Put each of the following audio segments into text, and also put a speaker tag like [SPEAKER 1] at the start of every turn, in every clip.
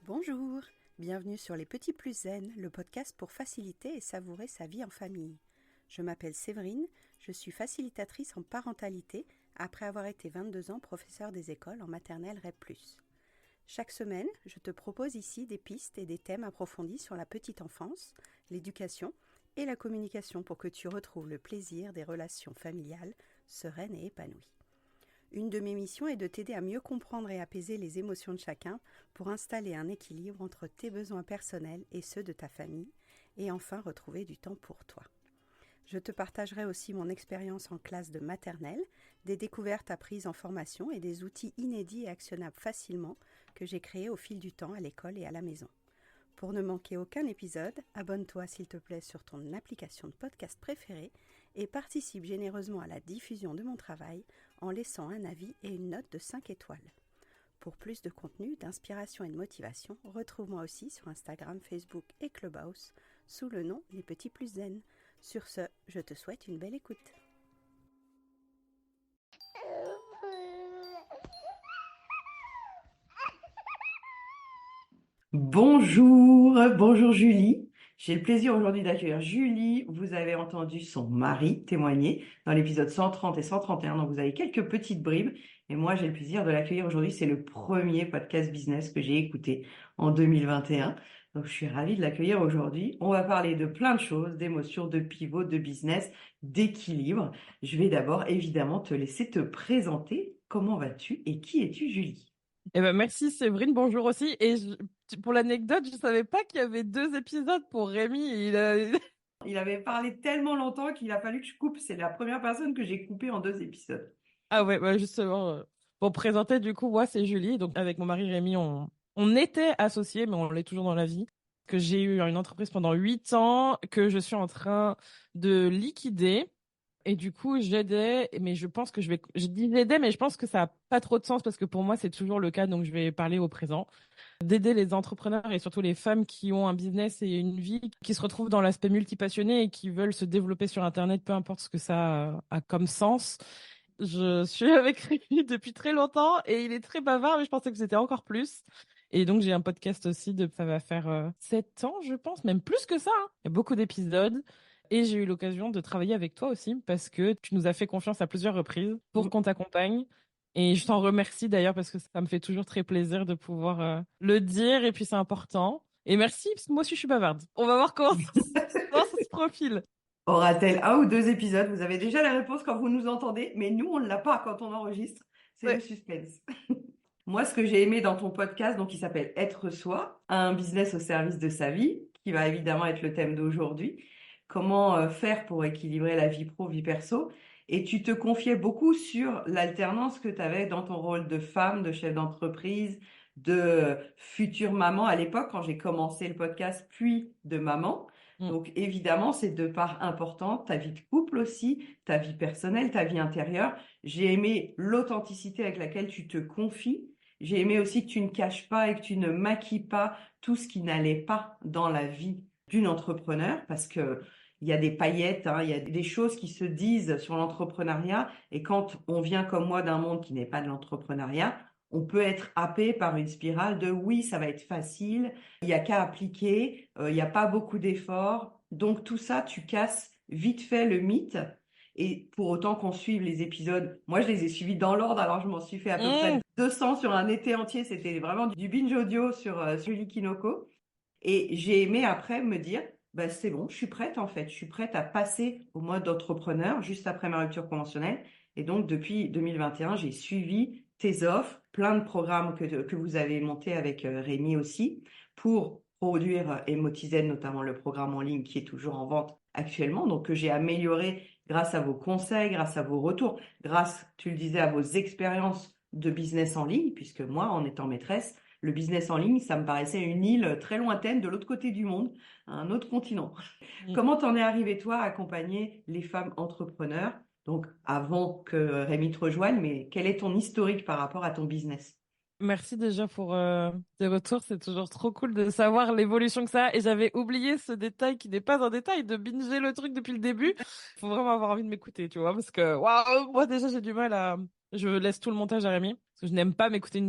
[SPEAKER 1] Bonjour, bienvenue sur Les Petits Plus Zen, le podcast pour faciliter et savourer sa vie en famille. Je m'appelle Séverine, je suis facilitatrice en parentalité après avoir été 22 ans professeure des écoles en maternelle REP+. Chaque semaine, je te propose ici des pistes et des thèmes approfondis sur la petite enfance, l'éducation et la communication pour que tu retrouves le plaisir des relations familiales sereines et épanouies. Une de mes missions est de t'aider à mieux comprendre et apaiser les émotions de chacun pour installer un équilibre entre tes besoins personnels et ceux de ta famille et enfin retrouver du temps pour toi. Je te partagerai aussi mon expérience en classe de maternelle, des découvertes apprises en formation et des outils inédits et actionnables facilement que j'ai créés au fil du temps à l'école et à la maison. Pour ne manquer aucun épisode, abonne-toi s'il te plaît sur ton application de podcast préférée et participe généreusement à la diffusion de mon travail en laissant un avis et une note de 5 étoiles. Pour plus de contenu, d'inspiration et de motivation, retrouve-moi aussi sur Instagram, Facebook et Clubhouse sous le nom Les Petits Plus Zen. Sur ce, je te souhaite une belle écoute.
[SPEAKER 2] Bonjour Julie. J'ai le plaisir aujourd'hui d'accueillir Julie. Vous avez entendu son mari témoigner dans l'épisode 130 et 131, donc vous avez quelques petites bribes. Et moi, j'ai le plaisir de l'accueillir aujourd'hui. C'est le premier podcast business que j'ai écouté en 2021. Donc, je suis ravie de l'accueillir aujourd'hui. On va parler de plein de choses, d'émotions, de pivot, de business, d'équilibre. Je vais d'abord, évidemment, te laisser te présenter. Comment vas-tu et qui es-tu, Julie?
[SPEAKER 3] Merci Séverine, bonjour aussi. Pour l'anecdote, je savais pas qu'il y avait 2 épisodes pour Rémi.
[SPEAKER 2] Il avait parlé tellement longtemps qu'il a fallu que je coupe. C'est la première personne que j'ai coupée en 2 épisodes.
[SPEAKER 3] Ah ouais, bah justement, pour présenter du coup, moi c'est Julie. Donc avec mon mari Rémi, on était associés, mais on l'est toujours dans la vie. Que j'ai eu une entreprise pendant 8 ans, que je suis en train de liquider. Et du coup, j'aidais, mais je pense que je dis j'aidais, mais je pense que ça a pas trop de sens parce que pour moi, c'est toujours le cas, donc je vais parler au présent. D'aider les entrepreneurs et surtout les femmes qui ont un business et une vie, qui se retrouvent dans l'aspect multipassionné et qui veulent se développer sur Internet, peu importe ce que ça a comme sens. Je suis avec Rémi depuis très longtemps et il est très bavard, mais je pensais que c'était encore plus. Et donc, j'ai un podcast aussi ça va faire 7 ans, je pense, même plus que ça, hein. Il y a beaucoup d'épisodes. Et j'ai eu l'occasion de travailler avec toi aussi parce que tu nous as fait confiance à plusieurs reprises pour qu'on t'accompagne. Et je t'en remercie d'ailleurs parce que ça me fait toujours très plaisir de pouvoir le dire et puis c'est important. Et merci, parce que moi aussi je suis bavarde. On va voir comment ça se profile.
[SPEAKER 2] Aura-t-elle un ou 2 épisodes? Vous avez déjà la réponse quand vous nous entendez, mais nous, on ne l'a pas quand on enregistre. C'est le
[SPEAKER 3] Ouais.
[SPEAKER 2] suspense. Moi, ce que j'ai aimé dans ton podcast, donc qui s'appelle Être soi, un business au service de sa vie, qui va évidemment être le thème d'aujourd'hui. Comment faire pour équilibrer la vie pro, vie perso? Et tu te confiais beaucoup sur l'alternance que tu avais dans ton rôle de femme, de chef d'entreprise, de future maman à l'époque quand j'ai commencé le podcast, puis de maman.
[SPEAKER 3] Mm.
[SPEAKER 2] Donc évidemment, c'est deux parts importantes, ta vie de couple aussi, ta vie personnelle, ta vie intérieure. J'ai aimé l'authenticité avec laquelle tu te confies. J'ai aimé aussi que tu ne caches pas et que tu ne maquilles pas tout ce qui n'allait pas dans la vie d'une entrepreneur, parce que il y a des paillettes, hein, il y a des choses qui se disent sur l'entrepreneuriat, et quand on vient comme moi d'un monde qui n'est pas de l'entrepreneuriat, on peut être happé par une spirale de oui, ça va être facile, il y a qu'à appliquer, il n'y a pas beaucoup d'efforts. Donc tout ça, tu casses vite fait le mythe. Et pour autant qu'on suive les épisodes, moi je les ai suivis dans l'ordre, alors je m'en suis fait à peu près
[SPEAKER 3] Mm.
[SPEAKER 2] 200 sur un été entier. C'était vraiment du binge audio sur Julie Kinoko. Et j'ai aimé après me dire, bah, c'est bon, je suis prête en fait. Je suis prête à passer au mode d'entrepreneur juste après ma rupture conventionnelle. Et donc depuis 2021, j'ai suivi tes offres, plein de programmes que vous avez montés avec Rémi aussi pour produire Emotizen, notamment le programme en ligne qui est toujours en vente actuellement, donc que j'ai amélioré grâce à vos conseils, grâce à vos retours, grâce, tu le disais, à vos expériences de business en ligne, puisque moi, en étant maîtresse, le business en ligne, ça me paraissait une île très lointaine de l'autre côté du monde, un autre continent.
[SPEAKER 3] Mm.
[SPEAKER 2] Comment t'en es arrivé, toi, à accompagner les femmes entrepreneurs, donc avant que Rémi te rejoigne, mais quel est ton historique par rapport à ton business?
[SPEAKER 3] Merci déjà pour tes retours. C'est toujours trop cool de savoir l'évolution que ça a. Et j'avais oublié ce détail qui n'est pas un détail, de binger le truc depuis le début. Faut vraiment avoir envie de m'écouter, tu vois, parce que waouh, moi déjà j'ai du mal à. Je laisse tout le montage à Rémi parce que je n'aime pas m'écouter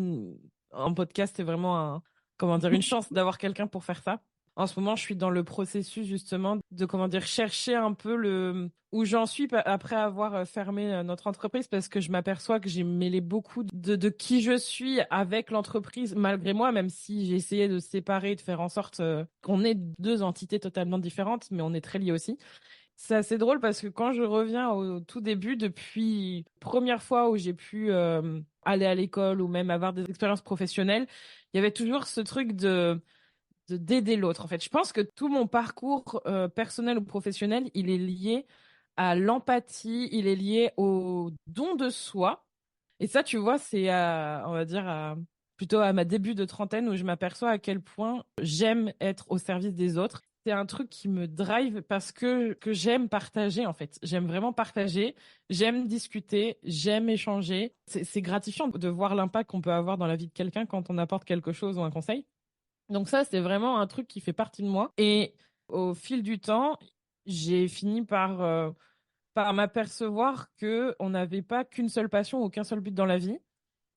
[SPEAKER 3] un podcast. C'est vraiment une chance d'avoir quelqu'un pour faire ça. En ce moment, je suis dans le processus justement de chercher un peu où j'en suis après avoir fermé notre entreprise parce que je m'aperçois que j'ai mêlé beaucoup de qui je suis avec l'entreprise malgré moi, même si j'ai essayé de séparer, de faire en sorte qu'on ait deux entités totalement différentes, mais on est très liés aussi. C'est assez drôle parce que quand je reviens au tout début, depuis première fois où j'ai pu aller à l'école ou même avoir des expériences professionnelles, il y avait toujours ce truc d'aider l'autre. En fait, je pense que tout mon parcours personnel ou professionnel, il est lié à l'empathie, il est lié au don de soi. Et ça, tu vois, on va dire, plutôt à ma début de trentaine où je m'aperçois à quel point j'aime être au service des autres. C'est un truc qui me drive parce que j'aime partager, en fait. J'aime vraiment partager, j'aime discuter, j'aime échanger. C'est gratifiant de voir l'impact qu'on peut avoir dans la vie de quelqu'un quand on apporte quelque chose ou un conseil. Donc ça, c'est vraiment un truc qui fait partie de moi. Et au fil du temps, j'ai fini par m'apercevoir que on n'avait pas qu'une seule passion ou qu'un seul but dans la vie.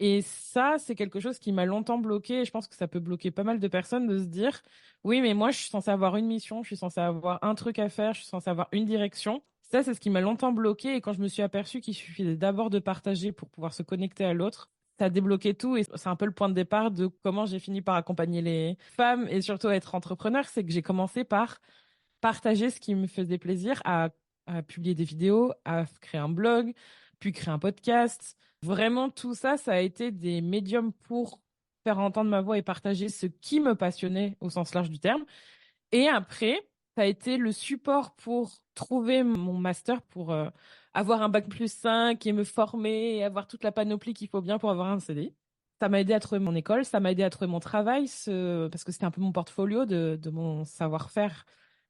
[SPEAKER 3] Et ça, c'est quelque chose qui m'a longtemps bloqué. Et je pense que ça peut bloquer pas mal de personnes de se dire, oui, mais moi, je suis censée avoir une mission, je suis censée avoir un truc à faire, je suis censée avoir une direction. Ça, c'est ce qui m'a longtemps bloqué. Et quand je me suis aperçue qu'il suffisait d'abord de partager pour pouvoir se connecter à l'autre, ça a débloqué tout. Et c'est un peu le point de départ de comment j'ai fini par accompagner les femmes et surtout être entrepreneur. C'est que j'ai commencé par partager ce qui me faisait plaisir à publier des vidéos, à créer un blog, puis créer un podcast. Vraiment, tout ça, ça a été des médiums pour faire entendre ma voix et partager ce qui me passionnait au sens large du terme. Et après, ça a été le support pour trouver mon master, pour avoir un bac+5 et me former et avoir toute la panoplie qu'il faut bien pour avoir un CDI. Ça m'a aidé à trouver mon école, ça m'a aidé à trouver mon travail, parce que c'était un peu mon portfolio de mon savoir-faire,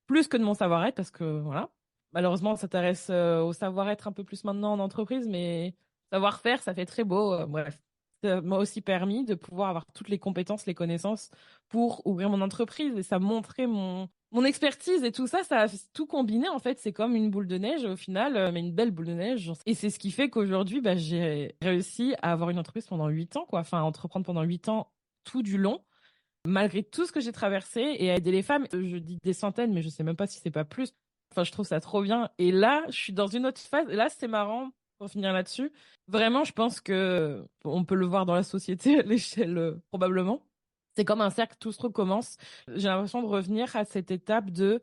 [SPEAKER 3] plus que de mon savoir-être, parce que voilà. Malheureusement, on s'intéresse au savoir-être un peu plus maintenant en entreprise, mais savoir-faire, ça fait très beau. Bref, ça m'a aussi permis de pouvoir avoir toutes les compétences, les connaissances pour ouvrir mon entreprise et ça montrait mon expertise et tout ça, ça a tout combiné en fait. C'est comme une boule de neige au final, mais une belle boule de neige. Et c'est ce qui fait qu'aujourd'hui, bah, j'ai réussi à avoir une entreprise pendant 8 ans, quoi. Enfin, entreprendre pendant 8 ans tout du long, malgré tout ce que j'ai traversé et à aider les femmes. Je dis des centaines, mais je sais même pas si c'est pas plus. Enfin, je trouve ça trop bien. Et là, je suis dans une autre phase. Et là, c'est marrant pour finir là-dessus. Vraiment, je pense que on peut le voir dans la société à l'échelle probablement. C'est comme un cercle, tout se recommence. J'ai l'impression de revenir à cette étape de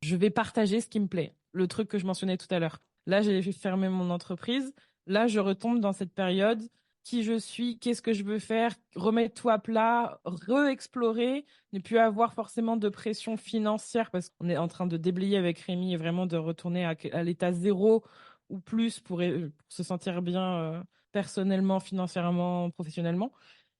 [SPEAKER 3] je vais partager ce qui me plaît. Le truc que je mentionnais tout à l'heure. Là, j'ai fermé mon entreprise. Là, je retombe dans cette période. Qui je suis, qu'est-ce que je veux faire, remettre tout à plat, re-explorer, ne plus avoir forcément de pression financière parce qu'on est en train de déblayer avec Rémi et vraiment de retourner à l'état zéro ou plus pour se sentir bien personnellement, financièrement, professionnellement.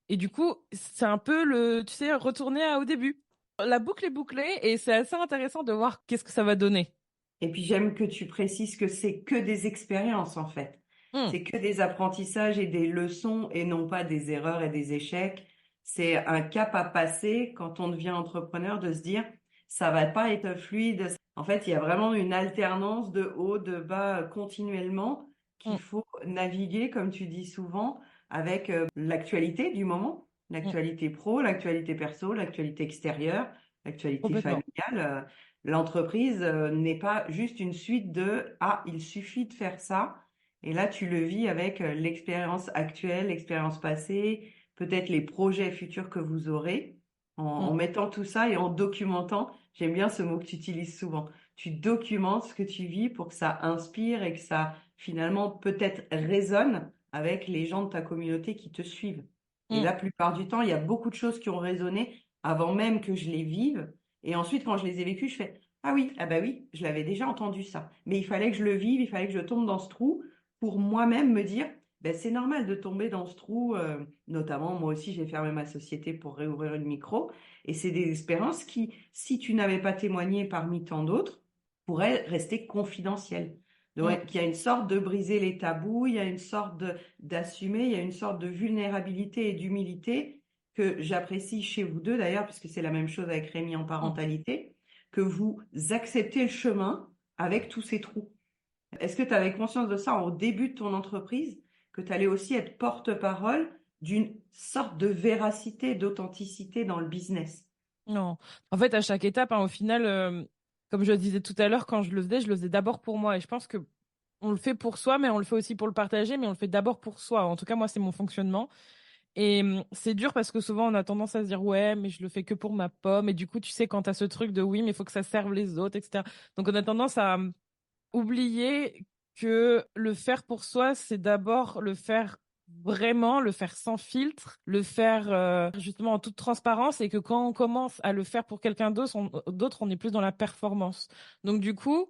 [SPEAKER 3] Et du coup, c'est un peu tu sais, retourner au début. La boucle est bouclée et c'est assez intéressant de voir qu'est-ce que ça va donner.
[SPEAKER 2] Et puis j'aime que tu précises que c'est que des expériences en fait.
[SPEAKER 3] Hmm.
[SPEAKER 2] C'est que des apprentissages et des leçons et non pas des erreurs et des échecs. C'est un cap à passer quand on devient entrepreneur de se dire ça va pas être fluide. En fait, il y a vraiment une alternance de haut, de bas continuellement qu'il
[SPEAKER 3] Hmm.
[SPEAKER 2] faut naviguer, comme tu dis souvent, avec l'actualité du moment,
[SPEAKER 3] Hmm.
[SPEAKER 2] l'actualité pro, l'actualité perso, l'actualité extérieure, l'actualité
[SPEAKER 3] Complètement.
[SPEAKER 2] familiale. L'entreprise n'est pas juste une suite de ah, il suffit de faire ça. Et là, tu le vis avec l'expérience actuelle, l'expérience passée, peut-être les projets futurs que vous aurez, en
[SPEAKER 3] Hmm.
[SPEAKER 2] mettant tout ça et en documentant. J'aime bien ce mot que tu utilises souvent. Tu documentes ce que tu vis pour que ça inspire et que ça finalement peut-être résonne avec les gens de ta communauté qui te suivent. Et
[SPEAKER 3] Hmm.
[SPEAKER 2] la plupart du temps, il y a beaucoup de choses qui ont résonné avant même que je les vive. Et ensuite, quand je les ai vécues, je fais, ah oui, ah bah oui, je l'avais déjà entendu ça. Mais il fallait que je le vive, il fallait que je tombe dans ce trou pour moi-même me dire, ben, c'est normal de tomber dans ce trou. Notamment, moi aussi, j'ai fermé ma société pour réouvrir une micro. Et c'est des expériences qui, si tu n'avais pas témoigné parmi tant d'autres, pourraient rester confidentielles.
[SPEAKER 3] Hmm.
[SPEAKER 2] Donc, il y a une sorte de briser les tabous, il y a une sorte d'assumer, il y a une sorte de vulnérabilité et d'humilité que j'apprécie chez vous deux d'ailleurs, puisque c'est la même chose avec Rémi en
[SPEAKER 3] Hmm.
[SPEAKER 2] parentalité, que vous acceptez le chemin avec tous ces trous. Est-ce que tu avais conscience de ça au début de ton entreprise, que tu allais aussi être porte-parole d'une sorte de véracité, d'authenticité dans le business.
[SPEAKER 3] Non. En fait, à chaque étape, au final, comme je le disais tout à l'heure, quand je le faisais d'abord pour moi. Et je pense que on le fait pour soi, mais on le fait aussi pour le partager, mais on le fait d'abord pour soi. En tout cas, moi, c'est mon fonctionnement. Et c'est dur parce que souvent, on a tendance à se dire, ouais, mais je le fais que pour ma pomme. Et du coup, tu sais, quand tu as ce truc de oui, mais il faut que ça serve les autres, etc. Donc, on a tendance à oublier que le faire pour soi, c'est d'abord le faire vraiment, le faire sans filtre, le faire justement en toute transparence et que quand on commence à le faire pour quelqu'un d'autre, on est plus dans la performance. Donc du coup,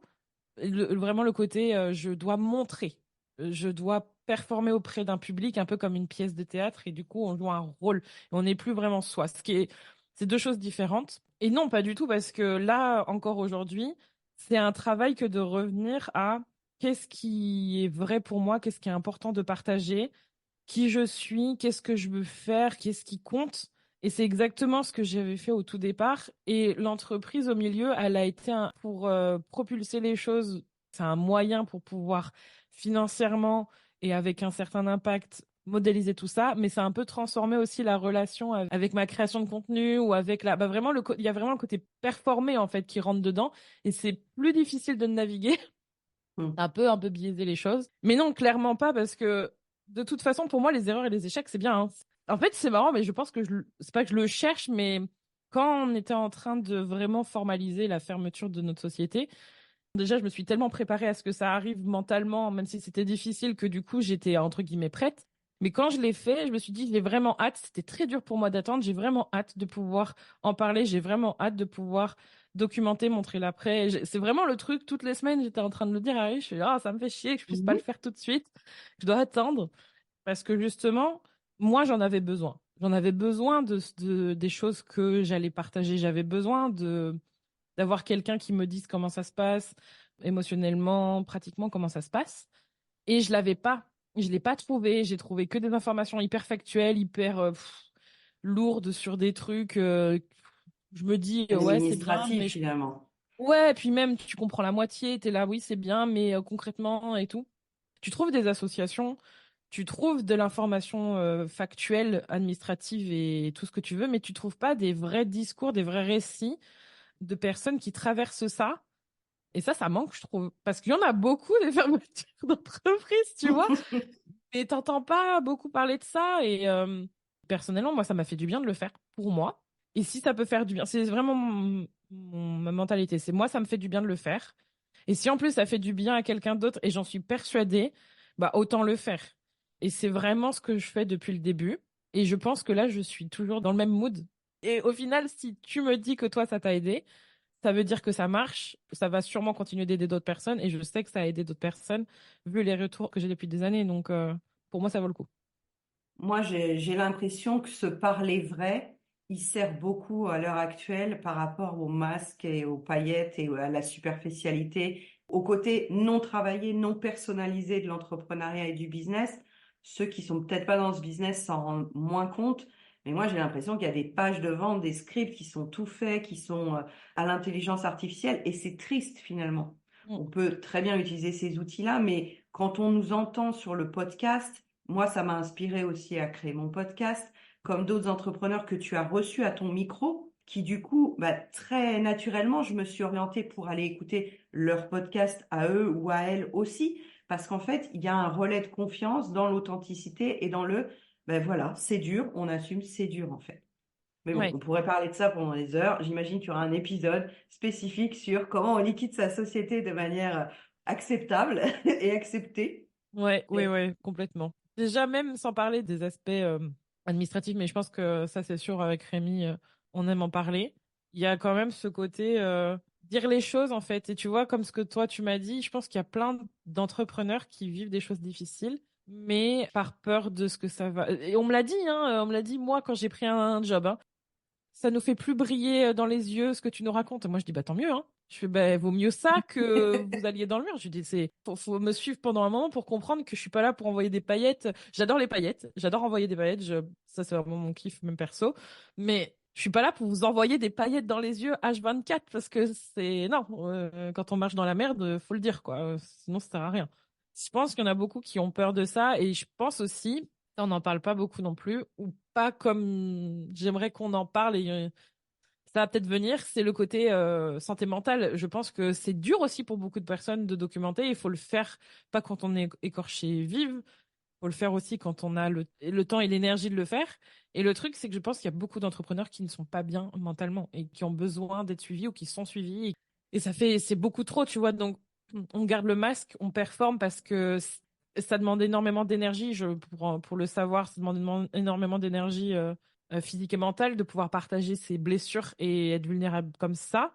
[SPEAKER 3] vraiment le côté je dois montrer, je dois performer auprès d'un public un peu comme une pièce de théâtre et du coup on joue un rôle et on n'est plus vraiment soi. C'est deux choses différentes. Et non, pas du tout parce que là encore aujourd'hui, c'est un travail que de revenir à qu'est-ce qui est vrai pour moi, qu'est-ce qui est important de partager, qui je suis, qu'est-ce que je veux faire, qu'est-ce qui compte. Et c'est exactement ce que j'avais fait au tout départ. Et l'entreprise au milieu, elle a été pour propulser les choses. C'est un moyen pour pouvoir financièrement et avec un certain impact modéliser tout ça, mais ça a un peu transformé aussi la relation avec ma création de contenu ou avec vraiment il y a vraiment le côté performé en fait qui rentre dedans et c'est plus difficile de naviguer
[SPEAKER 2] Mm.
[SPEAKER 3] un peu biaisé les choses. Mais non, clairement pas, parce que de toute façon, pour moi, les erreurs et les échecs, c'est bien, hein. En fait, c'est marrant, mais je pense que c'est pas que je le cherche, mais quand on était en train de vraiment formaliser la fermeture de notre société, déjà, je me suis tellement préparée à ce que ça arrive mentalement, même si c'était difficile, que du coup, j'étais entre guillemets prête. Mais quand je l'ai fait, je me suis dit, j'ai vraiment hâte. C'était très dur pour moi d'attendre. J'ai vraiment hâte de pouvoir en parler. J'ai vraiment hâte de pouvoir documenter, montrer l'après. C'est vraiment le truc. Toutes les semaines, j'étais en train de le dire à Harry. Je suis, ah, ça me fait chier que je puisse pas le
[SPEAKER 2] Mhm.
[SPEAKER 3] faire tout de suite. Je dois attendre parce que justement, moi, j'en avais besoin. J'en avais besoin des choses que j'allais partager. J'avais besoin d'avoir quelqu'un qui me dise comment ça se passe émotionnellement, pratiquement comment ça se passe. Et je l'avais pas. Je l'ai pas trouvé. J'ai trouvé que des informations hyper factuelles, hyper lourdes sur des trucs. Je me dis ouais c'est bien,
[SPEAKER 2] Administratif
[SPEAKER 3] mais
[SPEAKER 2] finalement.
[SPEAKER 3] ouais. Et puis même tu comprends la moitié. T'es là oui c'est bien, mais concrètement et tout. Tu trouves des associations, tu trouves de l'information factuelle, administrative et tout ce que tu veux, mais tu trouves pas des vrais discours, des vrais récits de personnes qui traversent ça. Et ça manque, je trouve. Parce qu'il y en a beaucoup des fermetures d'entreprises, tu vois. Mais t'entends pas beaucoup parler de ça. Et personnellement, moi, ça m'a fait du bien de le faire pour moi. Et si ça peut faire du bien, c'est vraiment ma mentalité. C'est moi, ça me fait du bien de le faire. Et si en plus ça fait du bien à quelqu'un d'autre, et j'en suis persuadée, bah autant le faire. Et c'est vraiment ce que je fais depuis le début. Et je pense que là, je suis toujours dans le même mood. Et au final, si tu me dis que toi, ça t'a aidé, ça veut dire que ça marche, ça va sûrement continuer d'aider d'autres personnes et je sais que ça a aidé d'autres personnes vu les retours que j'ai depuis des années. Donc, pour moi, ça vaut le coup.
[SPEAKER 2] Moi, j'ai l'impression que ce parler vrai, il sert beaucoup à l'heure actuelle par rapport aux masques et aux paillettes et à la superficialité, au côté non travaillé, non personnalisé de l'entrepreneuriat et du business. Ceux qui sont peut-être pas dans ce business s'en rendent moins compte. Mais moi, j'ai l'impression qu'il y a des pages de vente, des scripts qui sont tout faits, qui sont à l'intelligence artificielle et c'est triste finalement.
[SPEAKER 3] Mm.
[SPEAKER 2] On peut très bien utiliser ces outils-là, mais quand on nous entend sur le podcast, moi, ça m'a inspiré aussi à créer mon podcast, comme d'autres entrepreneurs que tu as reçus à ton micro, qui du coup, bah, très naturellement, je me suis orientée pour aller écouter leur podcast à eux ou à elles aussi, parce qu'en fait, il y a un relais de confiance dans l'authenticité et dans ben voilà, c'est dur, on assume, c'est dur en fait. Mais bon,
[SPEAKER 3] Ouais,
[SPEAKER 2] on pourrait parler de ça pendant des heures. J'imagine qu'il y aura un épisode spécifique sur comment on liquide sa société de manière acceptable et acceptée.
[SPEAKER 3] ouais, ouais, ouais, complètement. Déjà, même sans parler des aspects administratifs, mais je pense que ça, c'est sûr, avec Rémi, on aime en parler. Il y a quand même ce côté dire les choses, en fait. Et tu vois, comme ce que toi, tu m'as dit, je pense qu'il y a plein d'entrepreneurs qui vivent des choses difficiles, mais par peur de ce que ça va. Et on me l'a dit, hein, on me l'a dit, moi, quand j'ai pris un job, hein. Ça nous fait plus briller dans les yeux ce que tu nous racontes. Moi, je dis, bah tant mieux, hein. Je fais, bah vaut mieux ça que vous alliez dans le mur. Je dis, faut me suivre pendant un moment pour comprendre que je suis pas là pour envoyer des paillettes. J'adore les paillettes, j'adore envoyer des paillettes. Ça, c'est vraiment mon kiff, même perso. Mais je suis pas là pour vous envoyer des paillettes dans les yeux H24 parce que non, quand on marche dans la merde, faut le dire, quoi. Sinon, ça sert à rien. Je pense qu'il y en a beaucoup qui ont peur de ça et je pense aussi On n'en parle pas beaucoup non plus, ou pas comme j'aimerais qu'on en parle, et ça va peut-être venir, c'est le côté santé mentale. Je pense que c'est dur aussi pour beaucoup de personnes de documenter. Il faut le faire pas quand on est écorché vive, faut le faire aussi quand on a le temps et l'énergie de le faire. Et le truc, c'est que je pense qu'il y a beaucoup d'entrepreneurs qui ne sont pas bien mentalement et qui ont besoin d'être suivis ou qui sont suivis. Et c'est beaucoup trop, tu vois. Donc, on garde le masque, on performe parce que ça demande énormément d'énergie. Pour le savoir, ça demande énormément d'énergie physique et mentale de pouvoir partager ses blessures et être vulnérable comme ça.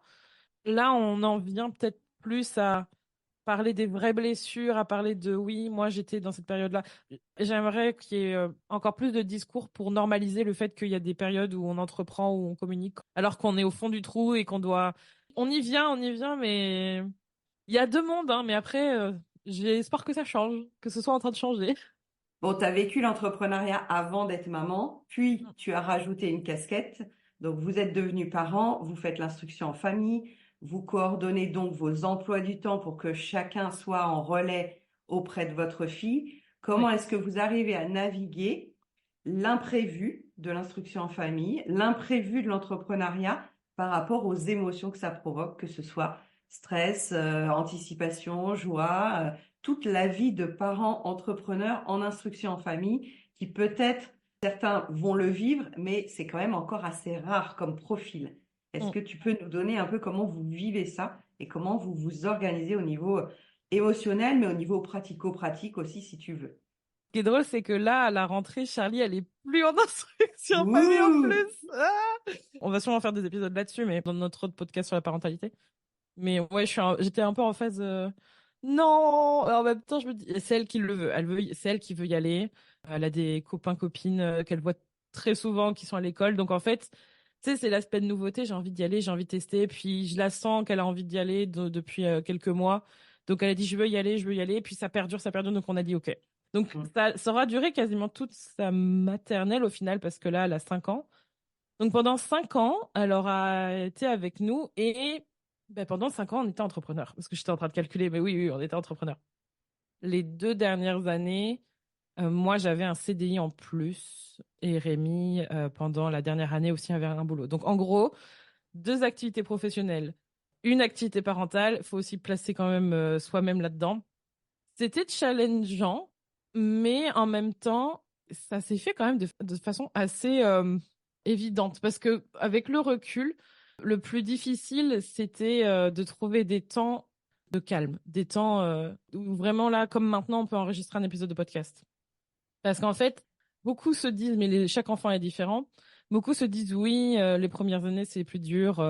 [SPEAKER 3] Là, on en vient peut-être plus à parler des vraies blessures, à parler de oui, moi j'étais dans cette période-là. J'aimerais qu'il y ait encore plus de discours pour normaliser le fait qu'il y a des périodes où on entreprend, où on communique, alors qu'on est au fond du trou et qu'on doit. On y vient, mais il y a deux mondes, hein, mais après, j'ai espoir que ça change, que ce soit en train de changer.
[SPEAKER 2] Bon, tu as vécu l'entrepreneuriat avant d'être maman, puis tu as rajouté une casquette. Donc, vous êtes devenus parents, vous faites l'instruction en famille, vous coordonnez donc vos emplois du temps pour que chacun soit en relais auprès de votre fille. Comment
[SPEAKER 3] Oui.
[SPEAKER 2] est-ce que vous arrivez à naviguer l'imprévu de l'instruction en famille, l'imprévu de l'entrepreneuriat par rapport aux émotions que ça provoque, que ce soit stress, anticipation, joie, toute la vie de parents entrepreneurs en instruction en famille qui peut-être certains vont le vivre, mais c'est quand même encore assez rare comme profil. Est-ce
[SPEAKER 3] Mm.
[SPEAKER 2] que tu peux nous donner un peu comment vous vivez ça et comment vous vous organisez au niveau émotionnel, mais au niveau pratico-pratique aussi, si tu veux?
[SPEAKER 3] Ce qui est drôle, c'est que là, à la rentrée, Charlie, elle est plus en instruction famille en
[SPEAKER 2] Ouh!
[SPEAKER 3] plus. Ah, on va sûrement faire des épisodes là-dessus, mais dans notre autre podcast sur la parentalité. Mais ouais, j'étais un peu en phase. Non, en même temps, je me dis, c'est elle qui le veut. C'est elle qui veut y aller. Elle a des copains, copines qu'elle voit très souvent qui sont à l'école. Donc en fait, tu sais, c'est l'aspect de nouveauté. J'ai envie d'y aller, j'ai envie de tester. Puis je la sens qu'elle a envie d'y aller depuis quelques mois. Donc elle a dit, je veux y aller, je veux y aller. Puis ça perdure, ça perdure. Donc on a dit, OK. Donc
[SPEAKER 2] Mm.
[SPEAKER 3] ça aura duré quasiment toute sa maternelle au final, parce que là, elle a 5 ans. Donc pendant 5 ans, elle aura été avec nous et ben, pendant 5 ans, on était entrepreneur. Parce que j'étais en train de calculer, mais oui, oui, on était entrepreneur. Les 2 dernières années, moi, j'avais un CDI en plus et Rémi, pendant la dernière année aussi, avait un boulot. Donc en gros, 2 activités professionnelles, une activité parentale. Il faut aussi placer quand même soi-même là-dedans. C'était challengeant, mais en même temps, ça s'est fait quand même de façon assez évidente. Parce que avec le recul, le plus difficile, c'était de trouver des temps de calme, des temps où vraiment là, comme maintenant, on peut enregistrer un épisode de podcast. Parce qu'en fait, beaucoup se disent, mais chaque enfant est différent. Beaucoup se disent oui, les premières années, c'est plus dur.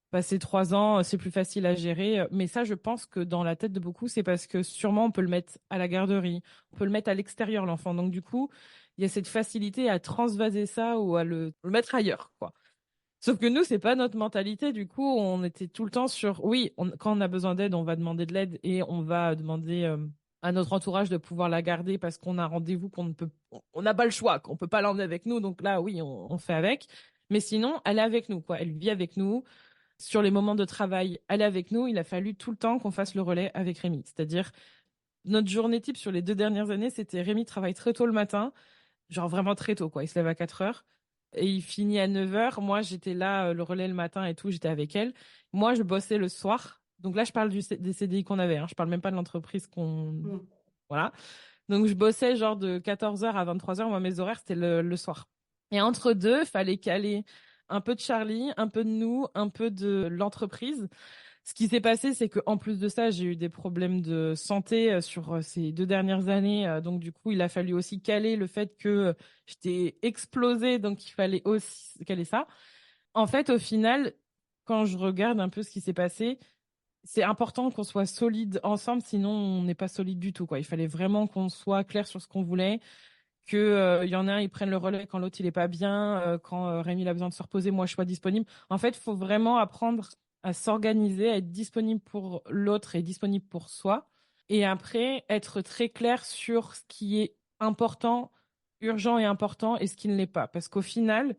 [SPEAKER 3] Passer 3 ans, c'est plus facile à gérer. Mais ça, je pense que dans la tête de beaucoup, c'est parce que sûrement on peut le mettre à la garderie, on peut le mettre à l'extérieur, l'enfant. Donc du coup, il y a cette facilité à transvaser ça ou à le mettre ailleurs, quoi. Sauf que nous, c'est pas notre mentalité. Du coup, on était tout le temps sur, oui, quand on a besoin d'aide, on va demander de l'aide et on va demander à notre entourage de pouvoir la garder parce qu'on a un rendez-vous on n'a pas le choix, qu'on peut pas l'emmener avec nous. Donc là, oui, on fait avec. Mais sinon, elle est avec nous, quoi. Elle vit avec nous. Sur les moments de travail, elle est avec nous. Il a fallu tout le temps qu'on fasse le relais avec Rémi. C'est-à-dire, notre journée type sur les 2 dernières années, c'était Rémi travaille très tôt le matin, genre vraiment très tôt, quoi. Il se lève à 4 heures et il finit à 9 heures. Moi, j'étais là, le relais le matin et tout, j'étais avec elle. Moi, je bossais le soir. Donc là, je parle des CDI qu'on avait, hein. Je parle même pas de l'entreprise qu'on.
[SPEAKER 2] Mm.
[SPEAKER 3] Voilà. Donc, je bossais genre de 14 heures à 23 heures. Moi, mes horaires, c'était le soir. Et entre deux, fallait caler un peu de Charlie, un peu de nous, un peu de l'entreprise. Ce qui s'est passé, c'est qu'en plus de ça, j'ai eu des problèmes de santé sur ces 2 dernières années. Donc, du coup, il a fallu aussi caler le fait que j'étais explosée. Donc, il fallait aussi caler ça. En fait, au final, quand je regarde un peu ce qui s'est passé, c'est important qu'on soit solide ensemble, sinon on n'est pas solide du tout, quoi. Il fallait vraiment qu'on soit clair sur ce qu'on voulait, que y en a un, ils prennent le relais quand l'autre il est pas bien, quand Rémi il a besoin de se reposer, moi je sois disponible. En fait, il faut vraiment apprendre à s'organiser, à être disponible pour l'autre et disponible pour soi. Et après, être très clair sur ce qui est important, urgent et important et ce qui ne l'est pas. Parce qu'au final,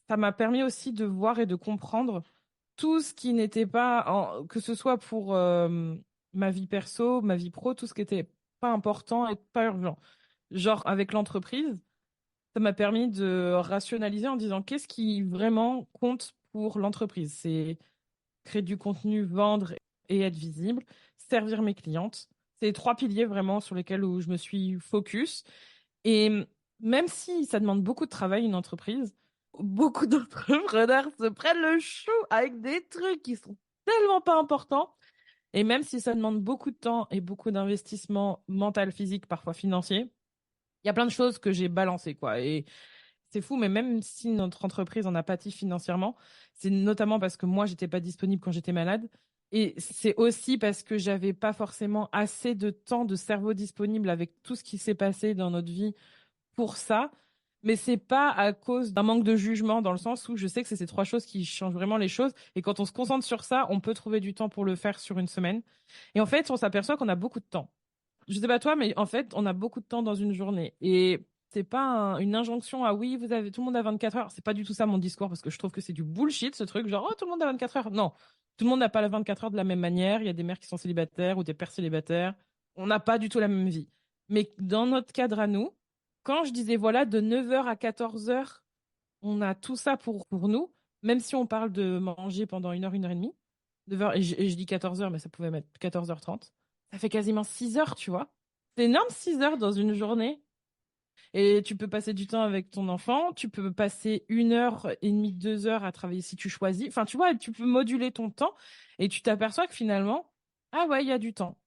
[SPEAKER 3] ça m'a permis aussi de voir et de comprendre tout ce qui n'était pas, que ce soit pour ma vie perso, ma vie pro, tout ce qui était pas important et pas urgent. Genre, avec l'entreprise, ça m'a permis de rationaliser en disant qu'est-ce qui vraiment compte pour l'entreprise. C'est créer du contenu, vendre et être visible, servir mes clientes. C'est les 3 piliers vraiment sur lesquels où je me suis focus. Et même si ça demande beaucoup de travail, une entreprise, beaucoup d'entrepreneurs se prennent le chou avec des trucs qui sont tellement pas importants. Et même si ça demande beaucoup de temps et beaucoup d'investissement mental, physique, parfois financier, il y a plein de choses que j'ai balancées, quoi. Et c'est fou, mais même si notre entreprise en a pâti financièrement, c'est notamment parce que moi, j'étais pas disponible quand j'étais malade. Et c'est aussi parce que j'avais pas forcément assez de temps, de cerveau disponible avec tout ce qui s'est passé dans notre vie pour ça. Mais c'est pas à cause d'un manque de jugement, dans le sens où je sais que c'est ces 3 choses qui changent vraiment les choses. Et quand on se concentre sur ça, on peut trouver du temps pour le faire sur une semaine. Et en fait, on s'aperçoit qu'on a beaucoup de temps. Je sais pas toi, mais en fait, on a beaucoup de temps dans une journée. Et c'est pas une injonction à oui, tout le monde a 24 heures. C'est pas du tout ça mon discours, parce que je trouve que c'est du bullshit, ce truc, genre, oh, tout le monde a 24 heures. Non. Tout le monde n'a pas les 24 heures de la même manière. Il y a des mères qui sont célibataires ou des pères célibataires. On n'a pas du tout la même vie. Mais dans notre cadre à nous, quand je disais, voilà, de 9 heures à 14 heures, on a tout ça pour nous, même si on parle de manger pendant 1 heure et demie, 9 heures, et je dis 14 heures, mais ça pouvait mettre 14h30. Ça fait quasiment 6 heures, tu vois. C'est énorme, 6 heures dans une journée. Et tu peux passer du temps avec ton enfant, tu peux passer 1 heure et demie, 2 heures à travailler si tu choisis. Enfin, tu vois, tu peux moduler ton temps et tu t'aperçois que finalement, ah ouais, il y a du temps.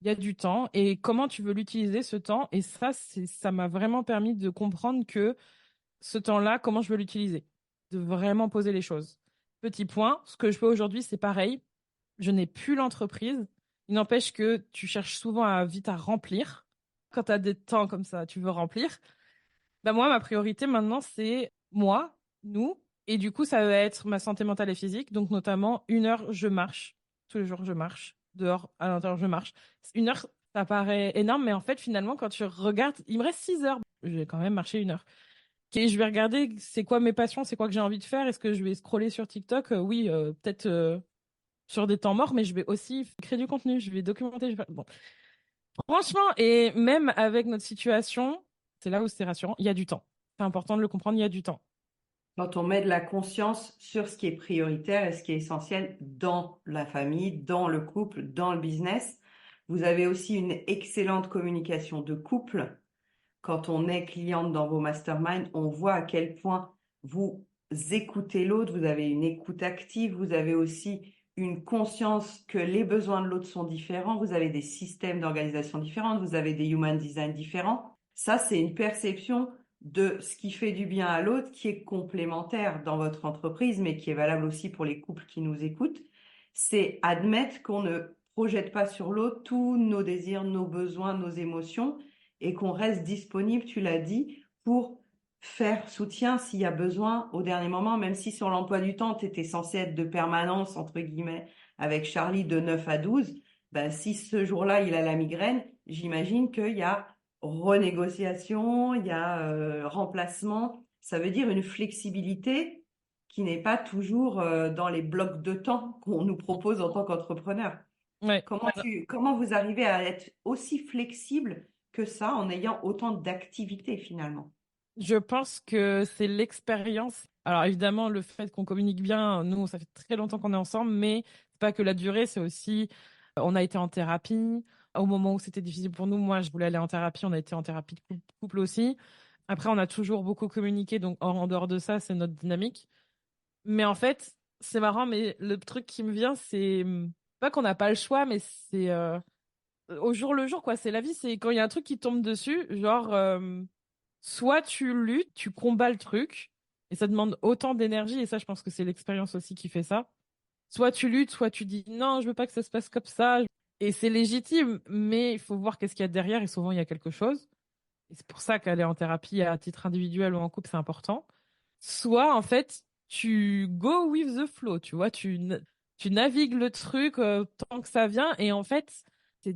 [SPEAKER 3] Il y a du temps et comment tu veux l'utiliser ce temps. Et ça m'a vraiment permis de comprendre que ce temps-là, comment je veux l'utiliser. De vraiment poser les choses. Petit point, ce que je fais aujourd'hui, c'est pareil. Je n'ai plus l'entreprise. Il n'empêche que tu cherches souvent vite à remplir. Quand tu as des temps comme ça, tu veux remplir. Ben moi, ma priorité maintenant, c'est moi, nous. Et du coup, ça va être ma santé mentale et physique. Donc, notamment, 1 heure, je marche. Tous les jours, je marche. Dehors, à l'intérieur, je marche. 1 heure, ça paraît énorme, mais en fait, finalement, quand tu regardes, il me reste 6 heures. Je vais quand même marcher 1 heure. Ok, je vais regarder c'est quoi mes passions, c'est quoi que j'ai envie de faire. Est-ce que je vais scroller sur TikTok? Oui, peut-être sur des temps morts, mais je vais aussi créer du contenu, je vais documenter. Bon. Franchement, et même avec notre situation, c'est là où c'est rassurant, il y a du temps. C'est important de le comprendre, il y a du temps.
[SPEAKER 2] Quand on met de la conscience sur ce qui est prioritaire et ce qui est essentiel dans la famille, dans le couple, dans le business, vous avez aussi une excellente communication de couple. Quand on est cliente dans vos masterminds, on voit à quel point vous écoutez l'autre, vous avez une écoute active, vous avez aussi une conscience que les besoins de l'autre sont différents, vous avez des systèmes d'organisation différents, vous avez des human design différents. Ça, c'est une perception de ce qui fait du bien à l'autre, qui est complémentaire dans votre entreprise, mais qui est valable aussi pour les couples qui nous écoutent. C'est admettre qu'on ne projette pas sur l'autre tous nos désirs, nos besoins, nos émotions, et qu'on reste disponible, tu l'as dit, pour faire soutien s'il y a besoin au dernier moment, même si sur l'emploi du temps, tu étais censé être de permanence, entre guillemets, avec Charlie de 9 à 12, ben, si ce jour-là, il a la migraine, j'imagine qu'il y a renégociation, il y a remplacement. Ça veut dire une flexibilité qui n'est pas toujours dans les blocs de temps qu'on nous propose en tant qu'entrepreneur.
[SPEAKER 3] Ouais.
[SPEAKER 2] Comment vous arrivez à être aussi flexible que ça en ayant autant d'activités finalement?
[SPEAKER 3] Je pense que c'est l'expérience. Alors évidemment, le fait qu'on communique bien, nous, ça fait très longtemps qu'on est ensemble, mais c'est pas que la durée, c'est aussi, on a été en thérapie. Au moment où c'était difficile pour nous, moi, je voulais aller en thérapie, on a été en thérapie de couple aussi. Après, on a toujours beaucoup communiqué, donc en dehors de ça, c'est notre dynamique. Mais en fait, c'est marrant, mais le truc qui me vient, c'est pas qu'on n'a pas le choix, mais c'est au jour le jour, quoi. C'est la vie, c'est quand il y a un truc qui tombe dessus, genre, soit tu luttes, tu combats le truc, et ça demande autant d'énergie, et ça, je pense que c'est l'expérience aussi qui fait ça. Soit tu luttes, soit tu dis non, je veux pas que ça se passe comme ça, et c'est légitime, mais il faut voir qu'est-ce qu'il y a derrière, et souvent il y a quelque chose. Et c'est pour ça qu'aller en thérapie à titre individuel ou en couple, c'est important. Soit, en fait, tu go with the flow, tu vois, tu navigues le truc tant que ça vient. Et en fait, ces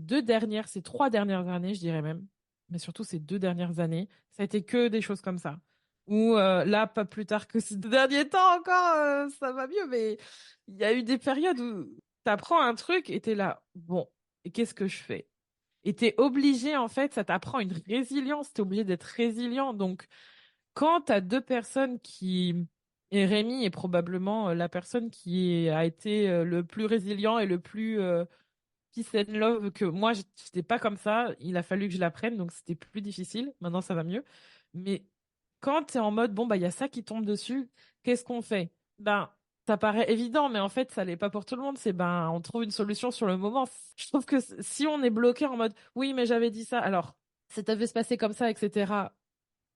[SPEAKER 3] 3 dernières années, je dirais même, mais surtout ces 2 dernières années, ça a été que des choses comme ça. Ou là, pas plus tard que ces 2 derniers temps encore, ça va mieux, mais il y a eu des périodes où tu apprends un truc et t'es là, bon, et qu'est-ce que je fais? Et t'es obligé, en fait, ça t'apprend une résilience, t'es obligé d'être résilient. Donc, quand t'as deux personnes qui... Et Rémi est probablement la personne qui a été le plus résilient et le plus peace and love que moi, j'étais pas comme ça. Il a fallu que je l'apprenne, donc c'était plus difficile. Maintenant, ça va mieux. Mais quand t'es en mode, bon, bah, il y a ça qui tombe dessus, qu'est-ce qu'on fait? Ben, ça paraît évident, mais en fait, ça l'est pas pour tout le monde. C'est, ben, on trouve une solution sur le moment. Je trouve que si on est bloqué en mode, oui, mais j'avais dit ça, alors, ça devait se passer comme ça, etc.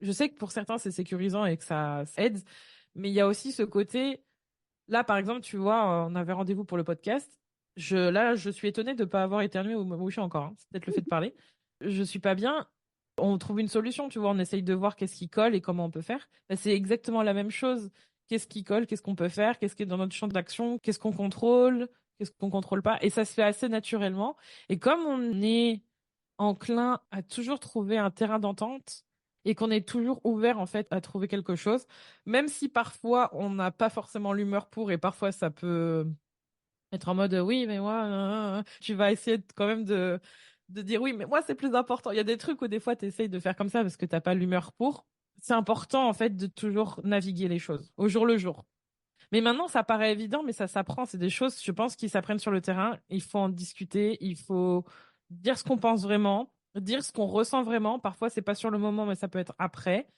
[SPEAKER 3] Je sais que pour certains, c'est sécurisant et que ça aide, mais il y a aussi ce côté, là, par exemple, tu vois, on avait rendez-vous pour le podcast. Là, je suis étonnée de ne pas avoir éternué ou mouché encore, hein. C'est peut-être le fait de parler. Je suis pas bien. On trouve une solution, tu vois, on essaye de voir qu'est-ce qui colle et comment on peut faire. Ben, c'est exactement la même chose. Qu'est-ce qui colle, qu'est-ce qu'on peut faire, qu'est-ce qui est dans notre champ d'action, qu'est-ce qu'on contrôle, qu'est-ce qu'on contrôle pas. Et ça se fait assez naturellement. Et comme on est enclin à toujours trouver un terrain d'entente et qu'on est toujours ouvert en fait à trouver quelque chose, même si parfois on n'a pas forcément l'humeur pour et parfois ça peut être en mode oui mais moi tu vas essayer quand même de dire oui mais moi c'est plus important. Il y a des trucs où des fois tu essayes de faire comme ça parce que t'as pas l'humeur pour. C'est important en fait de toujours naviguer les choses au jour le jour. Mais maintenant, ça paraît évident, mais ça s'apprend. C'est des choses, je pense, qui s'apprennent sur le terrain. Il faut en discuter. Il faut dire ce qu'on pense vraiment, dire ce qu'on ressent vraiment. Parfois, c'est pas sur le moment, mais ça peut être après.